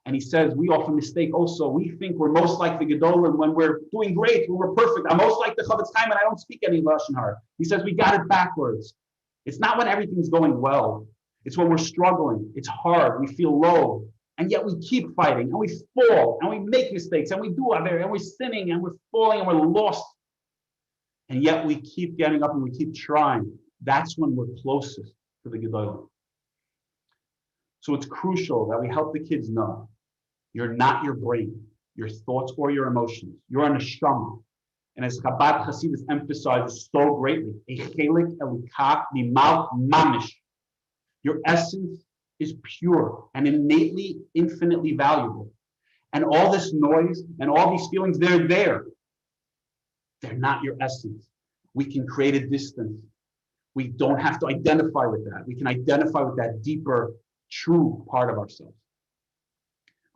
And he says, we often mistake also, we think we're most like the Gedolim when we're doing great, when we're perfect. I'm most like the Chavetz Chaim and I don't speak any Lashon Hara. He says, we got it backwards. It's not when everything's going well. It's when we're struggling. It's hard. We feel low. And yet we keep fighting and we fall and we make mistakes and we do other and we're sinning and we're falling and we're lost. And yet we keep getting up and we keep trying. That's when we're closest to the Gedolim. So it's crucial that we help the kids know you're not your brain, your thoughts, or your emotions. You're an neshama. And as Chabad Hasidus emphasizes so greatly, your essence is pure and innately, infinitely valuable. And all this noise and all these feelings, they're there. They're not your essence. We can create a distance. We don't have to identify with that. We can identify with that deeper, true part of ourselves.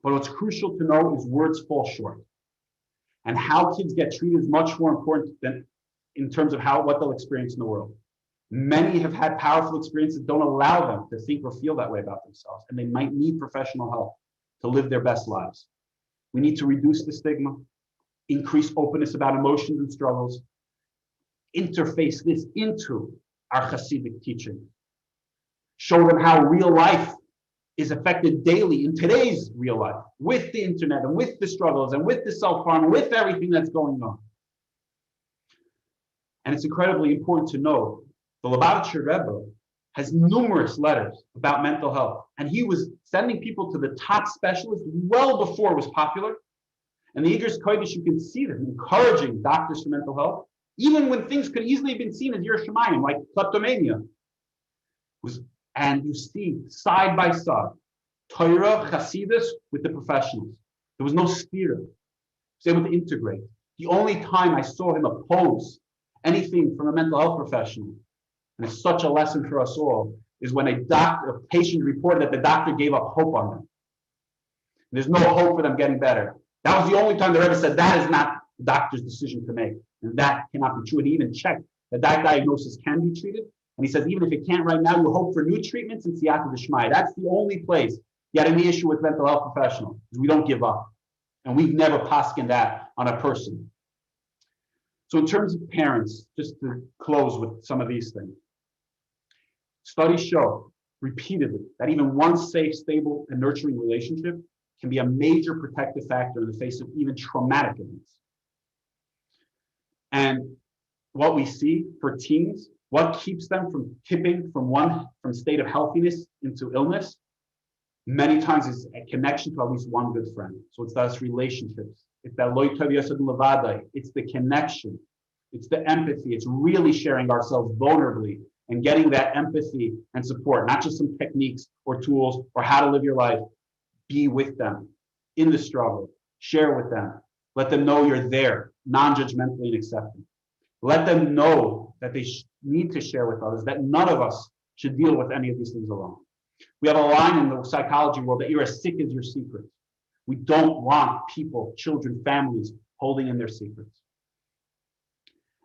But what's crucial to know is words fall short. And how kids get treated is much more important than in terms of what they'll experience in the world. Many have had powerful experiences that don't allow them to think or feel that way about themselves, and they might need professional help to live their best lives. We need to reduce the stigma, increase openness about emotions and struggles, interface this into our Hasidic teaching, show them how real life is affected daily in today's real life with the internet and with the struggles and with the self-harm, with everything that's going on. And it's incredibly important to know the Lubavitcher Rebbe has numerous letters about mental health, and he was sending people to the top specialists well before it was popular. And the Igros Kodesh, you can see them encouraging doctors for mental health, even when things could easily have been seen as Yiras Shamayim, like kleptomania. And you see side by side, Torah, Hasidus with the professionals. There was no steer. He was able to integrate. The only time I saw him oppose anything from a mental health professional, and it's such a lesson for us all, is when a patient reported that the doctor gave up hope on them. There's no hope for them getting better. That was the only time the Rebbe said that is not the doctor's decision to make. And that cannot be true. And he even checked that diagnosis can be treated. And he says, even if it can't right now, you hope for new treatments in Siyata D'Shmaya. That's the only place. Yet any issue with mental health professionals is we don't give up. And we've never poskined that on a person. So in terms of parents, just to close with some of these things, studies show repeatedly that even one safe, stable, and nurturing relationship can be a major protective factor in the face of even traumatic events. And what we see for teens, what keeps them from tipping from state of healthiness into illness, many times is a connection to at least one good friend. So it's those relationships. It's that loy tov yosef levadai. It's the connection. It's the empathy. It's really sharing ourselves vulnerably and getting that empathy and support, not just some techniques or tools or how to live your life. Be with them in the struggle. Share with them. Let them know you're there, non-judgmentally and accepting. Let them know that they need to share with others, that none of us should deal with any of these things alone. We have a line in the psychology world that you're as sick as your secrets. We don't want people, children, families holding in their secrets.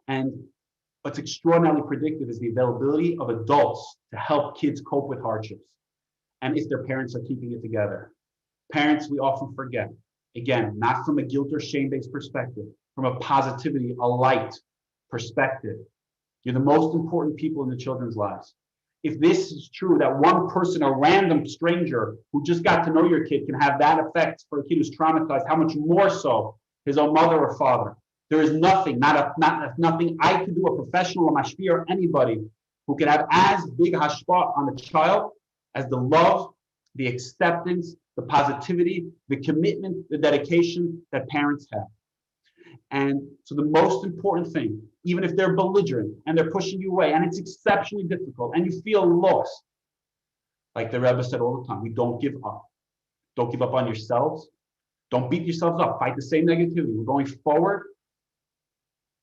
And what's extraordinarily predictive is the availability of adults to help kids cope with hardships. And if their parents are keeping it together. Parents, we often forget, again, not from a guilt or shame-based perspective, from a positivity, a light perspective. You're the most important people in the children's lives. If this is true, that one person, a random stranger who just got to know your kid can have that effect for a kid who's traumatized, how much more so his own mother or father. There is nothing, nothing I could do, a professional, a mashpia, or anybody who can have as big a hashpah on a child as the love, the acceptance, the positivity, the commitment, the dedication that parents have. And so the most important thing, even if they're belligerent and they're pushing you away and it's exceptionally difficult and you feel lost, like the Rebbe said all the time, we don't give up. Don't give up on yourselves. Don't beat yourselves up. Fight the same negativity. We're going forward.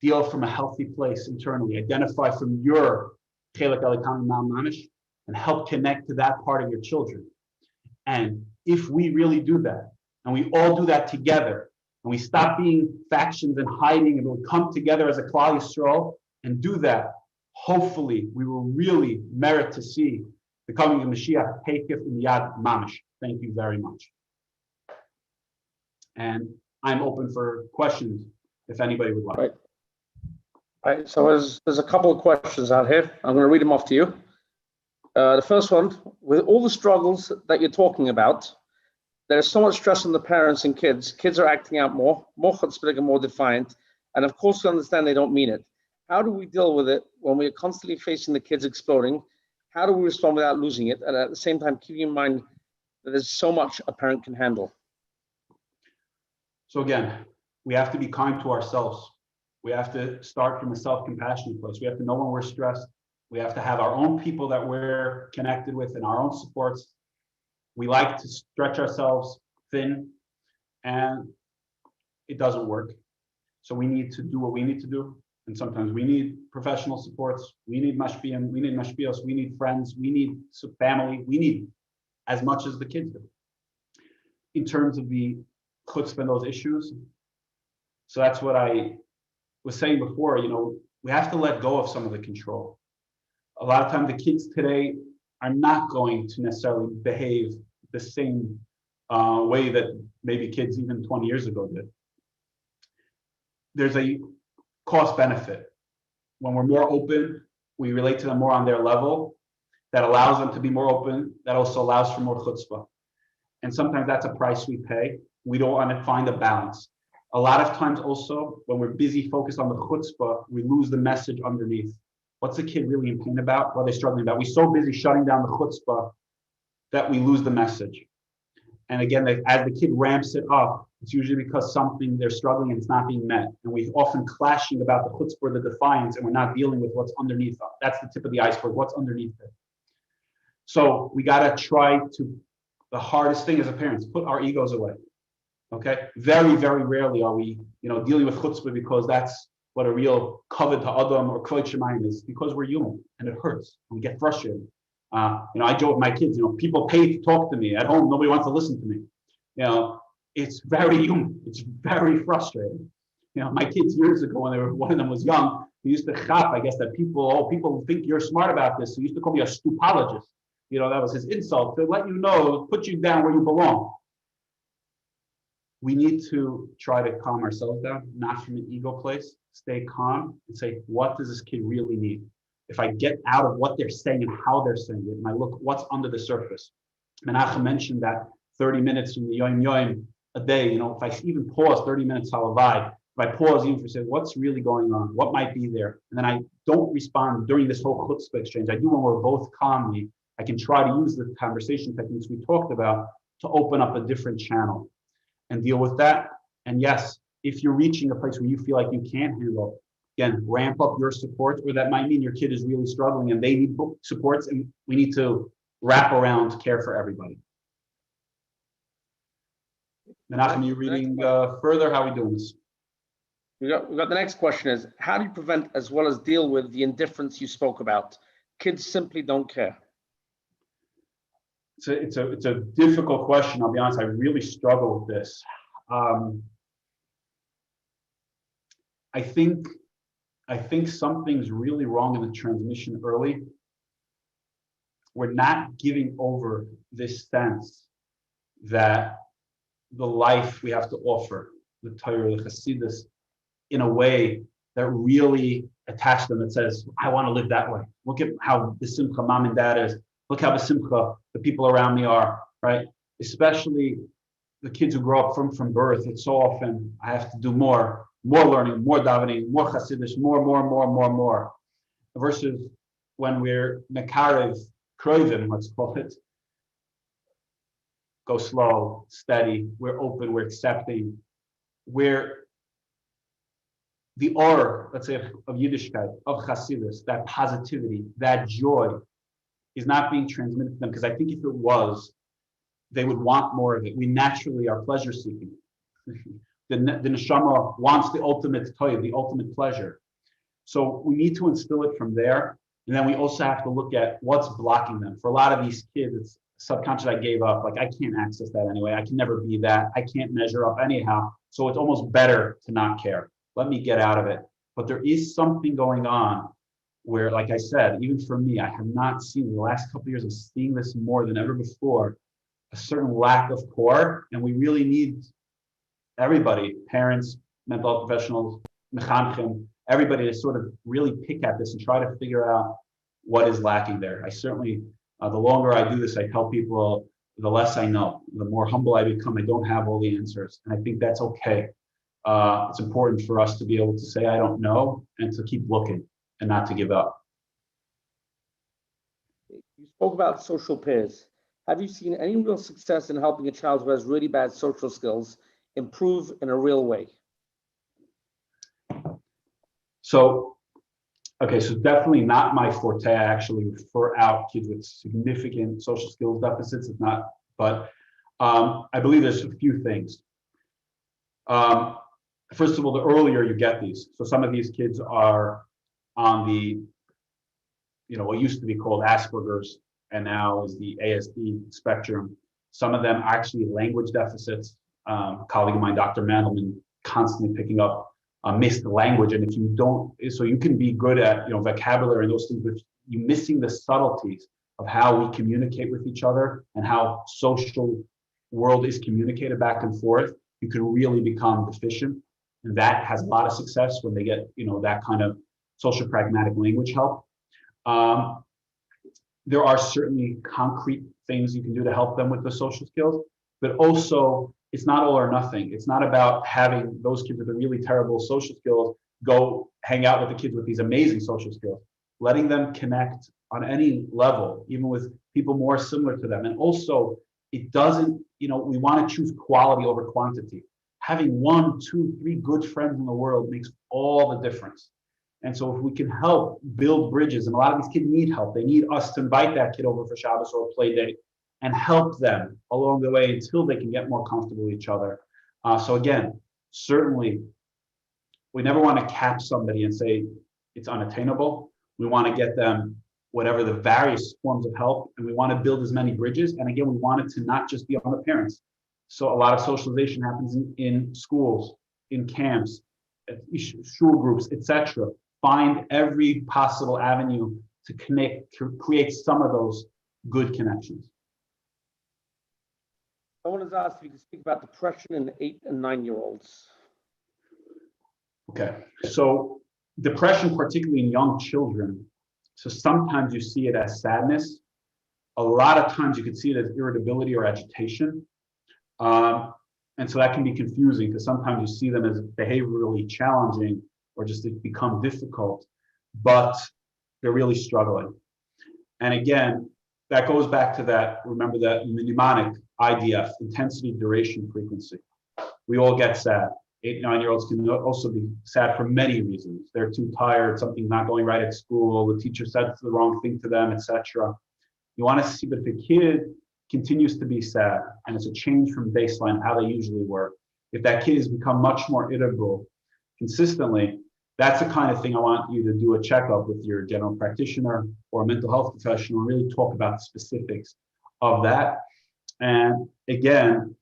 Deal from a healthy place internally. Identify from your Chelek Elikami Ma'am Mamish, and help connect to that part of your children. And if we really do that, and we all do that together, and we stop being factions and hiding, and we come together as a Klal Yisrael and do that, hopefully we will really merit to see the coming of Mashiach, Heikif in Yad Mamish. Thank you very much. And I'm open for questions if anybody would like. Right. All right, so there's a couple of questions out here. I'm going to read them off to you. The first one, with all the struggles that you're talking about, there's so much stress on the parents and kids. Kids are acting out more chutzpah and more defiant. And of course, we understand they don't mean it. How do we deal with it when we are constantly facing the kids exploding? How do we respond without losing it? And at the same time, keeping in mind that there's so much a parent can handle. So again, we have to be kind to ourselves. We have to start from a self-compassionate place. We have to know when we're stressed. We have to have our own people that we're connected with and our own supports. We like to stretch ourselves thin, and it doesn't work. So we need to do what we need to do. And sometimes we need professional supports. We need mashpiyim, we need mashpiyos, we need friends, we need family. We need as much as the kids do. In terms of the chutzpah and those issues, so that's what I was saying before, we have to let go of some of the control. A lot of times the kids today are not going to necessarily behave the same way that maybe kids even 20 years ago did. There's a cost benefit. When we're more open, we relate to them more on their level. That allows them to be more open. That also allows for more chutzpah. And sometimes that's a price we pay. We don't want to find a balance. A lot of times also, when we're busy focused on the chutzpah, we lose the message underneath. What's the kid really in pain about? What are they struggling about? We're so busy shutting down the chutzpah that we lose the message. And again, as the kid ramps it up, it's usually because something they're struggling and it's not being met. And we're often clashing about the chutzpah or the defiance, and we're not dealing with what's underneath. That's the tip of the iceberg, what's underneath it. So we got to try to, the hardest thing as a parent, put our egos away. Okay? Very, very rarely are we, dealing with chutzpah because that's what a real kavod ha'adam or kvod shemayim is, because we're human and it hurts. And we get frustrated. I joke with my kids, people pay to talk to me. At home, nobody wants to listen to me. It's very human. It's very frustrating. My kids years ago, when one of them was young, they used to chap, I guess, that people think you're smart about this. He used to call me a stupologist. That was his insult, to let you know, put you down where you belong. We need to try to calm ourselves down, not from an ego place. Stay calm and say, what does this kid really need? If I get out of what they're saying and how they're saying it, and I look what's under the surface. Menachem mentioned that 30 minutes from the Yom Yom a day, if I even pause 30 minutes halavai, if I pause even for say, what's really going on? What might be there? And then I don't respond during this whole chutzpah exchange. I do when we're both calmly. I can try to use the conversation techniques we talked about to open up a different channel and deal with that. And yes, if you're reaching a place where you feel like you can't handle, again, ramp up your support, or that might mean your kid is really struggling and they need supports, and we need to wrap around care for everybody. Menachem, you reading further? How are we doing this? We got the next question is, how do you prevent as well as deal with the indifference you spoke about? Kids simply don't care. It's a difficult question. I'll be honest, I really struggle with this. I think something's really wrong in the transmission early. We're not giving over this sense that the life we have to offer, the Torah, the Chassidus, in a way that really attach them, that says, I want to live that way. Look at how the simcha mom and dad is. Look how the simcha the people around me are, right? Especially the kids who grow up from birth. It's so often I have to do more learning, more davening, more Chassidus, more. Versus when we're mekarev, kroivim, let's call it, go slow, steady, we're open, we're accepting, we're the aura, let's say, of Yiddishkeit, of Chassidus, that positivity, that joy is not being transmitted to them, because I think if it was, they would want more of it. We naturally are pleasure seeking. The neshama wants the ultimate toy, the ultimate pleasure. So we need to instill it from there. And then we also have to look at what's blocking them. For a lot of these kids, it's subconscious. I gave up. Like, I can't access that anyway. I can never be that. I can't measure up anyhow. So it's almost better to not care. Let me get out of it. But there is something going on where, like I said, even for me, I have not seen the last couple of years of seeing this more than ever before, a certain lack of core. And we really need everybody, parents, mental health professionals, mechanchim, everybody to sort of really pick at this and try to figure out what is lacking there. I certainly, the longer I do this, I tell people, the less I know, the more humble I become. I don't have all the answers. And I think that's okay. It's important for us to be able to say, I don't know, and to keep looking and not to give up. You spoke about social peers. Have you seen any real success in helping a child who has really bad social skills improve in a real way? So, okay, so definitely not my forte. I actually refer out kids with significant social skills deficits. It's not, but I believe there's a few things. First of all, the earlier you get these, so some of these kids are on the, what used to be called Asperger's and now is the ASD spectrum. Some of them actually language deficits. A colleague of mine, Dr. Mandelman, constantly picking up missed language. And if you don't, so you can be good at, vocabulary and those things, but you're missing the subtleties of how we communicate with each other and how social world is communicated back and forth. You can really become deficient. And that has a lot of success when they get, that kind of social pragmatic language help. There are certainly concrete things you can do to help them with the social skills, but also it's not all or nothing. It's not about having those kids with the really terrible social skills go hang out with the kids with these amazing social skills, letting them connect on any level, even with people more similar to them. And also, it doesn't, we want to choose quality over quantity. Having 1, 2, 3 good friends in the world makes all the difference. And so if we can help build bridges, and a lot of these kids need help, they need us to invite that kid over for Shabbos or a play date and help them along the way until they can get more comfortable with each other. So again, certainly, we never want to cap somebody and say it's unattainable. We want to get them whatever the various forms of help, and we want to build as many bridges. And again, we want it to not just be on the parents. So a lot of socialization happens in schools, in camps, at shul groups, etc. Find every possible avenue to connect, to create some of those good connections. I wanted to ask if you could speak about depression in 8 and 9-year-olds. Okay, so depression, particularly in young children, so sometimes you see it as sadness. A lot of times you can see it as irritability or agitation. And so that can be confusing because sometimes you see them as behaviorally challenging or just it become difficult, but they're really struggling. And again, that goes back to that, remember that mnemonic IDF, intensity, duration, frequency. We all get sad. 8, 9-year-olds can also be sad for many reasons. They're too tired, something's not going right at school, the teacher said the wrong thing to them, etc. You want to see, but if a kid continues to be sad and it's a change from baseline, how they usually were, if that kid has become much more irritable consistently, that's the kind of thing I want you to do a checkup with your general practitioner or a mental health professional and really talk about the specifics of that. And again,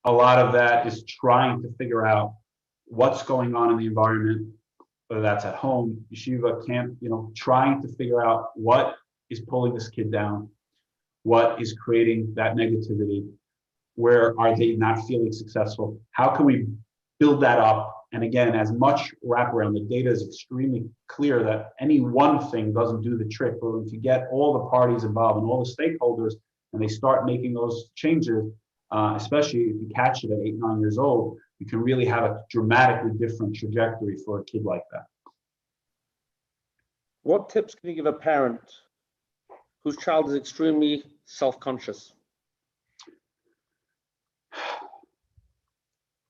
a lot of that is trying to figure out what's going on in the environment, whether that's at home, yeshiva, camp, trying to figure out what is pulling this kid down, what is creating that negativity, where are they not feeling successful, how can we build that up. And again, as much wraparound, the data is extremely clear that any one thing doesn't do the trick, but if you get all the parties involved and all the stakeholders and they start making those changes, especially if you catch it at 8, 9 years old, you can really have a dramatically different trajectory for a kid like that. What tips can you give a parent whose child is extremely self-conscious?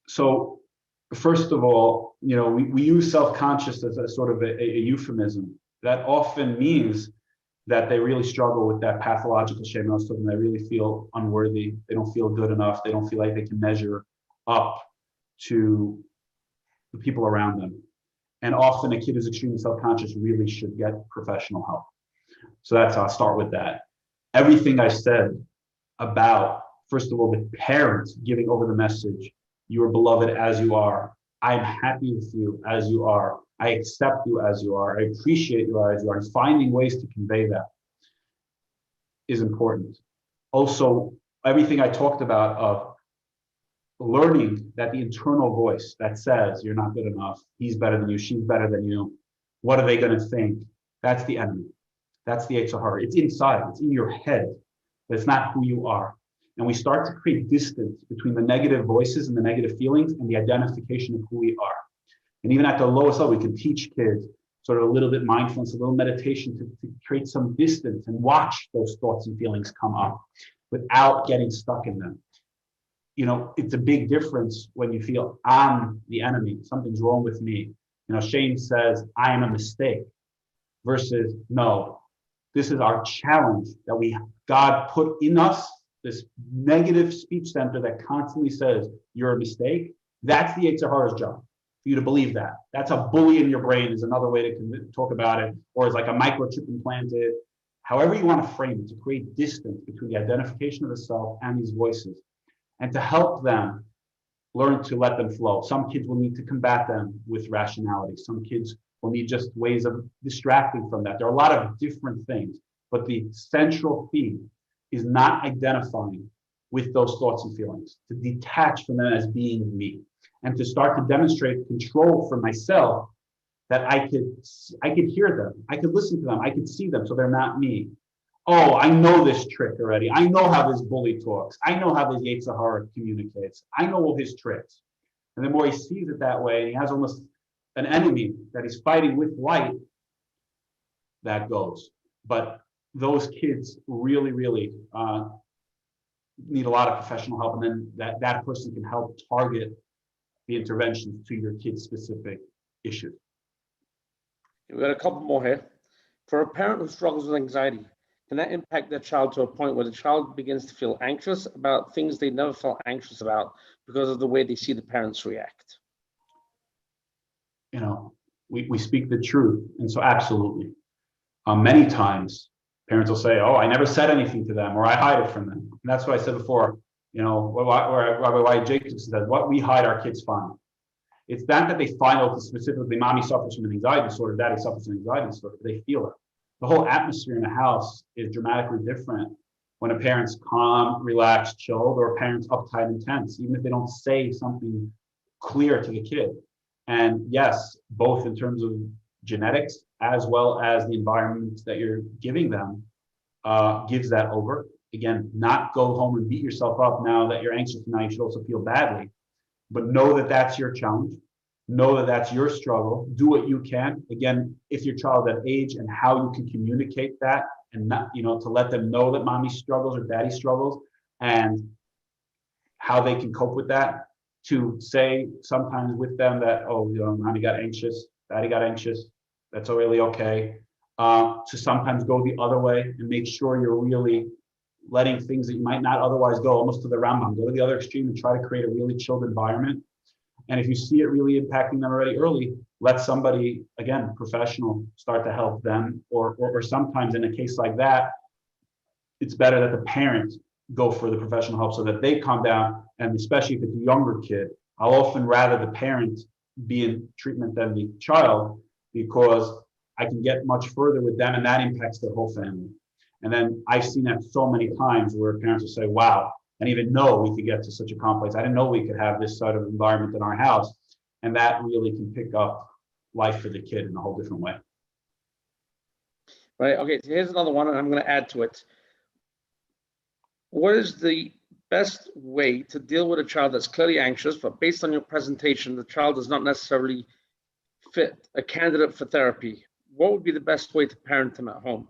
So first of all, we use self-conscious as a sort of a euphemism. That often means that they really struggle with that pathological shame. Most of them, they really feel unworthy. They don't feel good enough. They don't feel like they can measure up to the people around them. And often a kid who's extremely self-conscious really should get professional help. So I'll start with that. Everything I said about, first of all, the parents giving over the message, you are beloved as you are. I'm happy with you as you are. I accept you as you are. I appreciate you as you are. And finding ways to convey that is important. Also, everything I talked about of learning that the internal voice that says you're not good enough, he's better than you, she's better than you, what are they going to think? That's the enemy. That's the Yetzer Hara. It's inside, it's in your head, but it's not who you are. And we start to create distance between the negative voices and the negative feelings and the identification of who we are. And even at the lowest level, we can teach kids sort of a little bit mindfulness, a little meditation to create some distance and watch those thoughts and feelings come up without getting stuck in them. You know, it's a big difference when you feel I'm the enemy, something's wrong with me. You know, Shane says, I am a mistake versus no, this is our challenge that God put in us, this negative speech center that constantly says you're a mistake. That's the Yetzer Hara's job, for you to believe that. That's a bully in your brain is another way to talk about it, or it's like a microchip implanted. However you want to frame it, to create distance between the identification of the self and these voices, and to help them learn to let them flow. Some kids will need to combat them with rationality. Some kids will need just ways of distracting from that. There are a lot of different things, but the central theme is not identifying with those thoughts and feelings, to detach from them as being me, and to start to demonstrate control for myself that I could hear them, I could listen to them, I could see them, so they're not me. Oh, I know this trick already. I know how this bully talks. I know how this Yetzer Hara communicates. I know all his tricks. And the more he sees it that way, and he has almost an enemy that he's fighting with light, that goes. But those kids really, really need a lot of professional help. And then that person can help target the interventions to your kid's specific issue. We've got a couple more here. For a parent who struggles with anxiety, can that impact their child to a point where the child begins to feel anxious about things they never felt anxious about because of the way they see the parents react? You know, we speak the truth. And so absolutely. Many times parents will say, oh, I never said anything to them, or I hide it from them. And that's what I said before, you know, why Jacobs said, what we hide our kids find. It's not that they find out specifically mommy suffers from an anxiety disorder, daddy suffers from an anxiety disorder, but they feel it. The whole atmosphere in the house is dramatically different when a parent's calm, relaxed, chilled, or a parent's uptight and tense, even if they don't say something clear to the kid. And yes, both in terms of genetics as well as the environment that you're giving them gives that over. Again, not go home and beat yourself up now that you're anxious. Now you should also feel badly, but know that that's your challenge. Know that that's your struggle. Do what you can. Again, if your child at age and how you can communicate that and not, you know, to let them know that mommy struggles or daddy struggles and how they can cope with that. To say sometimes with them that, oh, you know, mommy got anxious, daddy got anxious. That's really okay. To sometimes go the other way and make sure you're really letting things that you might not otherwise go almost to the Rambam, go to the other extreme and try to create a really chilled environment. And if you see it really impacting them already early, let somebody, again, professional, start to help them. Or sometimes in a case like that, it's better that the parents go for the professional help so that they calm down. And especially if it's a younger kid, I'll often rather the parent be in treatment than the child, because I can get much further with them and that impacts their whole family. And then I've seen that so many times where parents will say, wow, I didn't even know we could get to such a complex. I didn't know we could have this sort of environment in our house. And that really can pick up life for the kid in a whole different way. Right. Okay. So here's another one, and I'm going to add to it. What is the best way to deal with a child that's clearly anxious, but based on your presentation, the child does not necessarily fit a candidate for therapy? What would be the best way to parent them at home?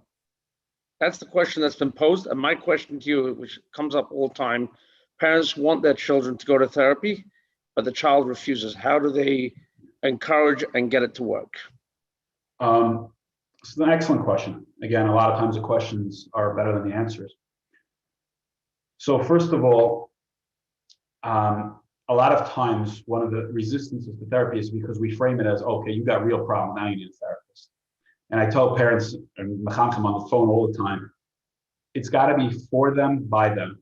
That's the question that's been posed. And my question to you, which comes up all the time, parents want their children to go to therapy, but the child refuses. How do they encourage and get it to work? It's an excellent question. Again, a lot of times the questions are better than the answers. So first of all, a lot of times one of the resistances to therapy is because we frame it as, okay, you got real problems, now you need a therapist. And I tell parents and mechanchim on the phone all the time, it's got to be for them, by them.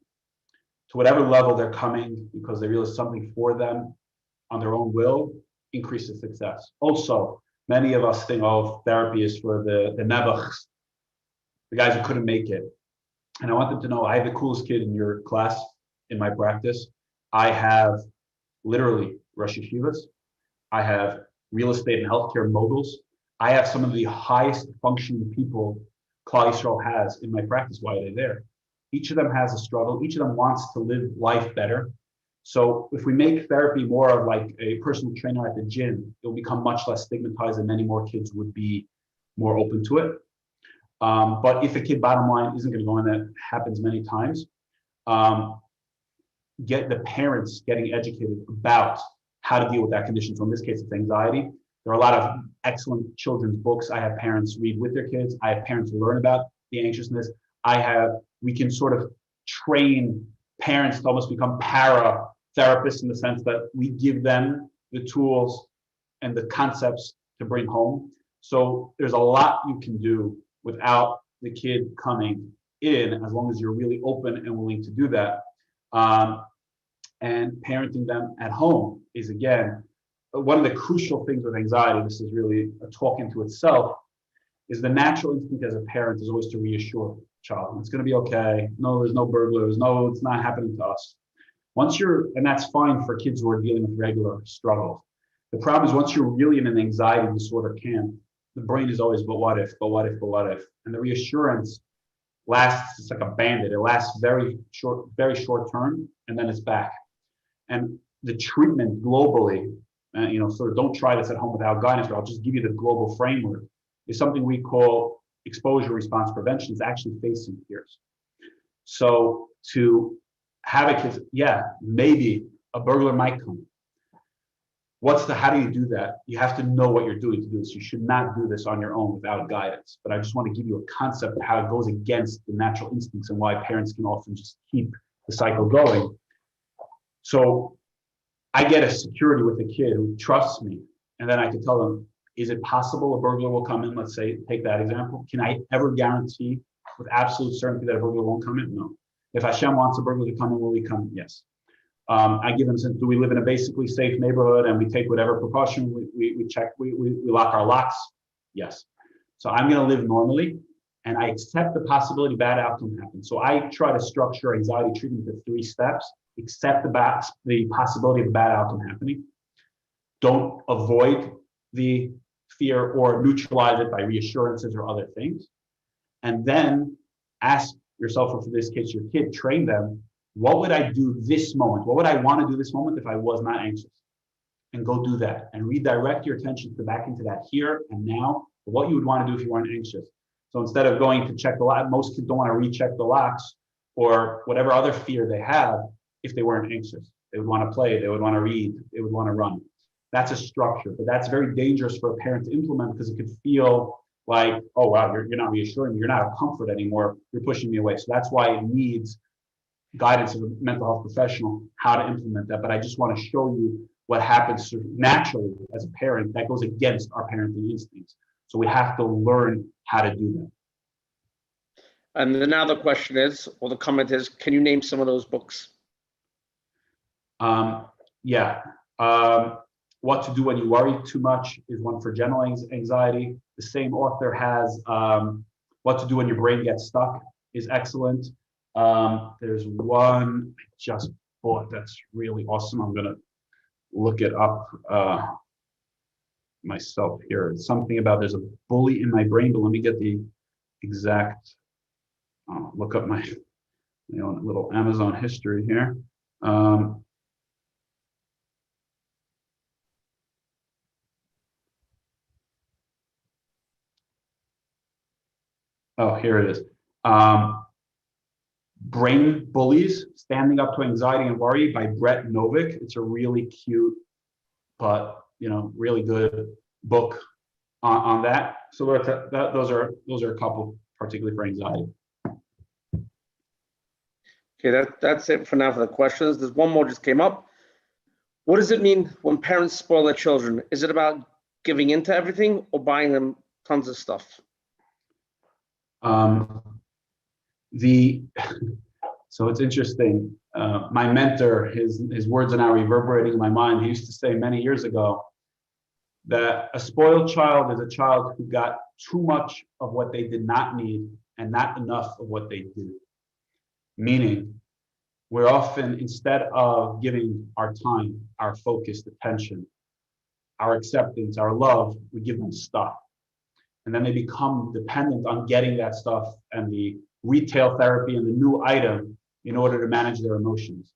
To whatever level they're coming, because they realize something for them on their own will increases success. Also, many of us think, oh, therapy is for the nebuchs, the guys who couldn't make it. And I want them to know, I have the coolest kid in your class, in my practice. I have literally Rosh Yeshivas. I have real estate and healthcare moguls. I have some of the highest functioning people Klal Yisrael has in my practice. Why are they there? Each of them has a struggle. Each of them wants to live life better. So if we make therapy more of like a personal trainer at the gym, it'll become much less stigmatized and many more kids would be more open to it. But if a kid, bottom line, isn't going to go in, that happens many times, get the parents getting educated about how to deal with that condition. So in this case, it's anxiety. There are a lot of excellent children's books I have parents read with their kids. I have parents learn about the anxiousness. We can sort of train parents to almost become para therapists in the sense that we give them the tools and the concepts to bring home. So there's a lot you can do without the kid coming in, as long as you're really open and willing to do that. And parenting them at home is, again, one of the crucial things with anxiety. This is really a talk into itself, is the natural instinct as a parent is always to reassure the child. It's going to be okay. No, there's no burglars. No, it's not happening to us. And that's fine for kids who are dealing with regular struggles. The problem is once you're really in an anxiety disorder camp, the brain is always, but what if, but what if, but what if? And the reassurance lasts, it's like a bandit. It lasts very short term, and then it's back. And the treatment globally, sort of don't try this at home without guidance, but I'll just give you the global framework, is something we call exposure response prevention. Is actually facing fears. So to have a kid, maybe a burglar might come. How do you do that? You have to know what you're doing to do this. You should not do this on your own without guidance. But I just want to give you a concept of how it goes against the natural instincts and why parents can often just keep the cycle going. So I get a security with a kid who trusts me, and then I can tell them, is it possible a burglar will come in? Let's say, take that example. Can I ever guarantee with absolute certainty that a burglar won't come in? No. If Hashem wants a burglar to come in, will he come? Yes. I give them, do we live in a basically safe neighborhood and we take whatever precaution, we check, we lock our locks? Yes. So I'm going to live normally, and I accept the possibility bad outcome happens. So I try to structure anxiety treatment to 3 steps. Accept the possibility of a bad outcome happening. Don't avoid the fear or neutralize it by reassurances or other things. And then ask yourself, or for this case, your kid, train them, what would I do this moment? What would I want to do this moment if I was not anxious? And go do that and redirect your attention back into that here and now, what you would want to do if you weren't anxious. So instead of going to check the lock, most kids don't want to recheck the locks or whatever other fear they have if they weren't anxious. They would want to play, they would want to read, they would want to run. That's a structure, but that's very dangerous for a parent to implement because it could feel like, oh, wow, you're not reassuring me, you're not a comfort anymore, you're pushing me away. So that's why it needs guidance of a mental health professional, how to implement that. But I just want to show you what happens naturally as a parent that goes against our parenting instincts. So we have to learn how to do that. And then now the question is, or the comment is, can you name some of those books? What to Do When You Worry Too Much is one for general anxiety. The same author has What to Do When Your Brain Gets Stuck is excellent. There's one I just bought that's really awesome. I'm gonna look it up myself here. It's something about there's a bully in my brain, but let me get the exact, look up my little Amazon history here. Oh, here it is. Brain Bullies, Standing Up to Anxiety and Worry by Brett Novick. It's a really cute, but really good book on that. So those are a couple, particularly for anxiety. Okay, that's it for now for the questions. There's one more just came up. What does it mean when parents spoil their children? Is it about giving into everything or buying them tons of stuff. So it's interesting. My mentor, his words are now reverberating in my mind. He used to say many years ago that a spoiled child is a child who got too much of what they did not need and not enough of what they did. Meaning, we're often, instead of giving our time, our focused attention, our acceptance, our love, we give them stuff. And then they become dependent on getting that stuff and the retail therapy and the new item in order to manage their emotions.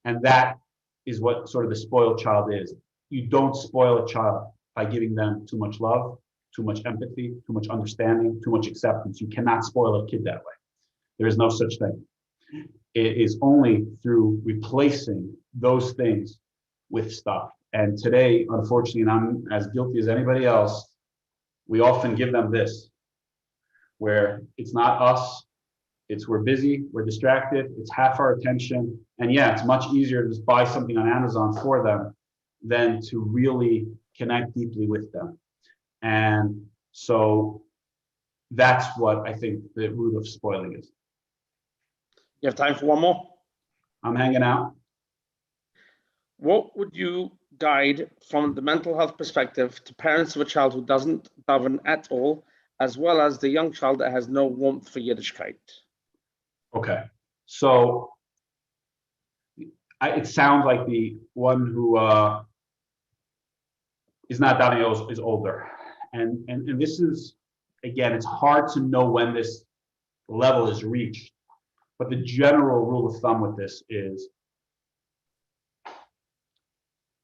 And that is what sort of the spoiled child is. You don't spoil a child by giving them too much love, too much empathy, too much understanding, too much acceptance. You cannot spoil a kid that way. There is no such thing. It is only through replacing those things with stuff. And today, unfortunately, and I'm as guilty as anybody else, we often give them this, where it's not us, it's we're busy, we're distracted, it's half our attention. And yeah, it's much easier to just buy something on Amazon for them than to really connect deeply with them. And so that's what I think the root of spoiling is. You have time for one more? I'm hanging out. What would you guide from the mental health perspective to parents of a child who doesn't daven at all, as well as the young child that has no warmth for Yiddishkeit? Okay, so it sounds like the one who is not davening is older, and this is, again, it's hard to know when this level is reached, but the general rule of thumb with this is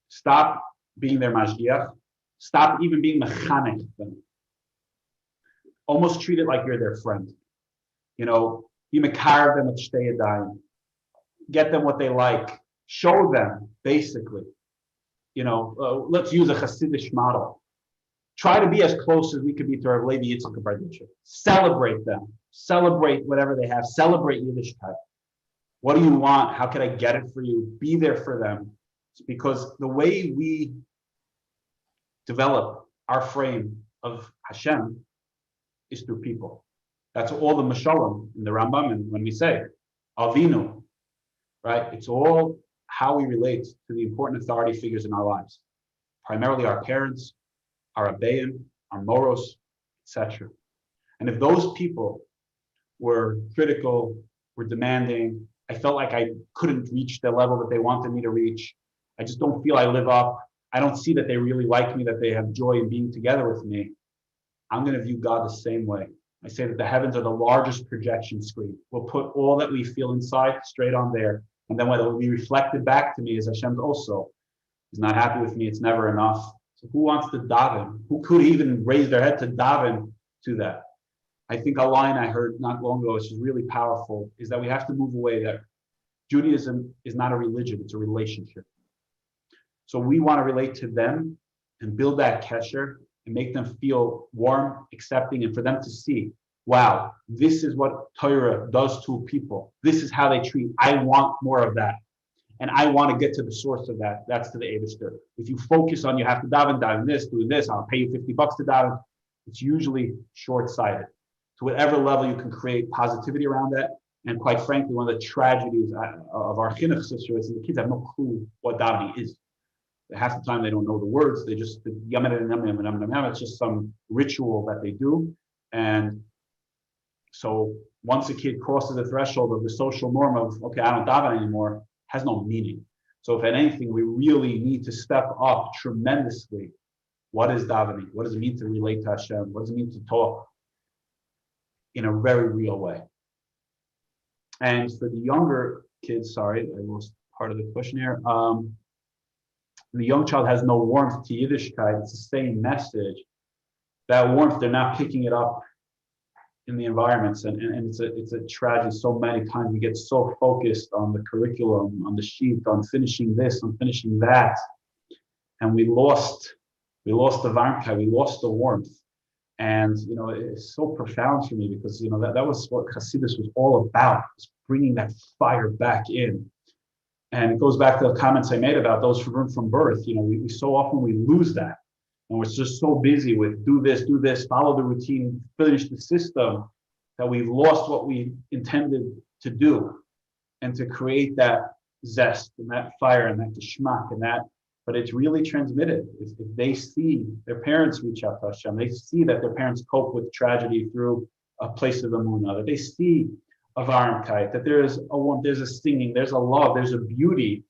stop being their mashgiach, stop even being mechanech them. Almost treat it like you're their friend. You know, be mekar them at shtei yadayim. Get them what they like. Show them, basically. You know, let's use a Hasidic model. Try to be as close as we could be to Rav Levi Yitzchak of Berditchev. Celebrate them. Celebrate whatever they have. Celebrate Yiddishkeit. What do you want? How can I get it for you? Be there for them. It's because the way we develop our frame of Hashem is through people. That's all the Mashalim in the Rambam, and when we say Avinu, right? It's all how we relate to the important authority figures in our lives, primarily our parents, our Abayim, our Moros, etc. And if those people were critical, were demanding, I felt like I couldn't reach the level that they wanted me to reach. I just don't feel I live up. I don't see that they really like me, that they have joy in being together with me. I'm going to view God the same way. I say that the heavens are the largest projection screen. We'll put all that we feel inside straight on there. And then when it will be reflected back to me as Hashem's also. He's not happy with me. It's never enough. So who wants to daven? Who could even raise their head to daven to that? I think a line I heard not long ago, which is really powerful, is that we have to move away that Judaism is not a religion, it's a relationship. So we want to relate to them and build that kesher and make them feel warm, accepting, and for them to see, wow, this is what Torah does to people. This is how they treat. I want more of that. And I want to get to the source of that. That's to the Eibishter. If you focus on you have to daven this, do this, I'll pay you $50 to daven, it's usually short-sighted. To whatever level you can create positivity around that. And quite frankly, one of the tragedies of our chinuch situation is the kids have no clue what davening is. Half the time they don't know the words. They just it's just some ritual that they do. And so once a kid crosses the threshold of the social norm of, okay, I don't daven anymore, has no meaning. So if anything, we really need to step up tremendously. What is davening? What does it mean to relate to Hashem? What does it mean to talk in a very real way? And for the younger kids, sorry, I lost part of the question here. The young child has no warmth to Yiddishkeit. It's the same message. That warmth, they're not picking it up in the environments, and it's a tragedy. So many times we get so focused on the curriculum, on the sheet, on finishing this, on finishing that, and we lost the varmkeit, we lost the warmth. And you know, it's so profound for me because you know that was what Hasidus was all about, was bringing that fire back in. And it goes back to the comments I made about those from birth. You know, we so often we lose that. And we're just so busy with do this, follow the routine, finish the system, that we've lost what we intended to do, and to create that zest and that fire and that geschmack and that. But it's really transmitted. If they see their parents reach out to Hashem, they see that their parents cope with tragedy through a place of emunah, that they see a varmkeit, that there's a singing, there's a love, there's a beauty,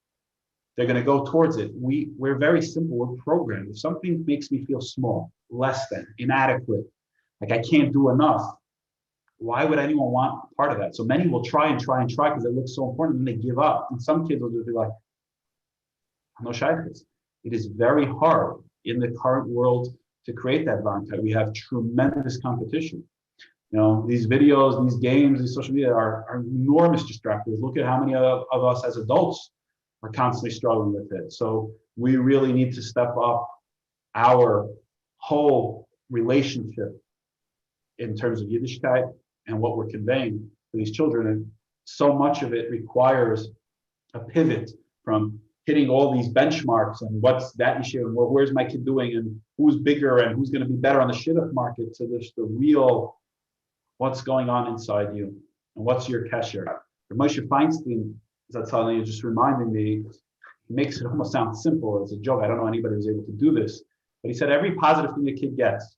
they're going to go towards it. We're very simple. We're programmed. If something makes me feel small, less than, inadequate, like I can't do enough, why would anyone want part of that? So many will try because it looks so important, and then they give up. And some kids will just be like, no shaykhs. It is very hard in the current world to create that varmkeit. We have tremendous competition. You know, these videos, these games, these social media are enormous distractors. Look at how many of us as adults are constantly struggling with it. So we really need to step up our whole relationship in terms of Yiddishkeit and what we're conveying to these children. And so much of it requires a pivot from hitting all these benchmarks and what's that issue and where's my kid doing and who's bigger and who's going to be better on the shidduch market, to this the real what's going on inside you and what's your kesher. Moshe Feinstein, that's how you're just reminding me, he makes it almost sound simple as a joke. I don't know anybody who's able to do this, but he said every positive thing a kid gets,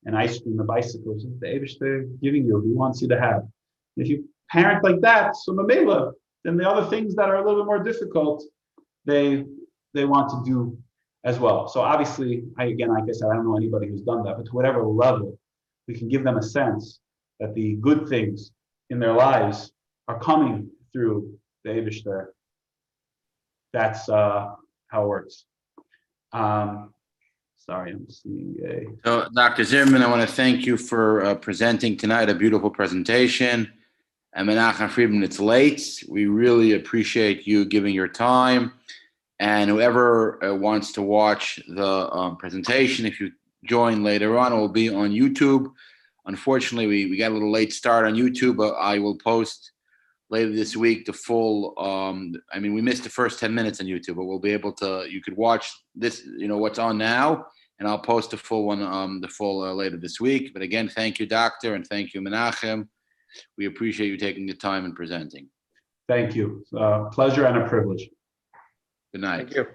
an ice cream, a bicycle, the Eibishter giving you, he wants you to have. If you parent like that, so mamela, then the other things that are a little bit more difficult, they want to do as well. So obviously, again, like I said, I don't know anybody who's done that, but to whatever level, we can give them a sense that the good things in their lives are coming through the Eibishter. That's how it works. Sorry, I'm seeing a... So, Dr. Zimmerman, I want to thank you for presenting tonight, a beautiful presentation. And Menachem Friedman, it's late. We really appreciate you giving your time. And whoever wants to watch the presentation, if you join later on, it will be on YouTube. Unfortunately, we got a little late start on YouTube, but I will post later this week the full, we missed the first 10 minutes on YouTube, but we'll be able to, you could watch this, what's on now, and I'll post the full one, later this week. But again, thank you, Doctor, and thank you, Menachem. We appreciate you taking the time and presenting. Thank you. Pleasure and a privilege. Good night. Thank you.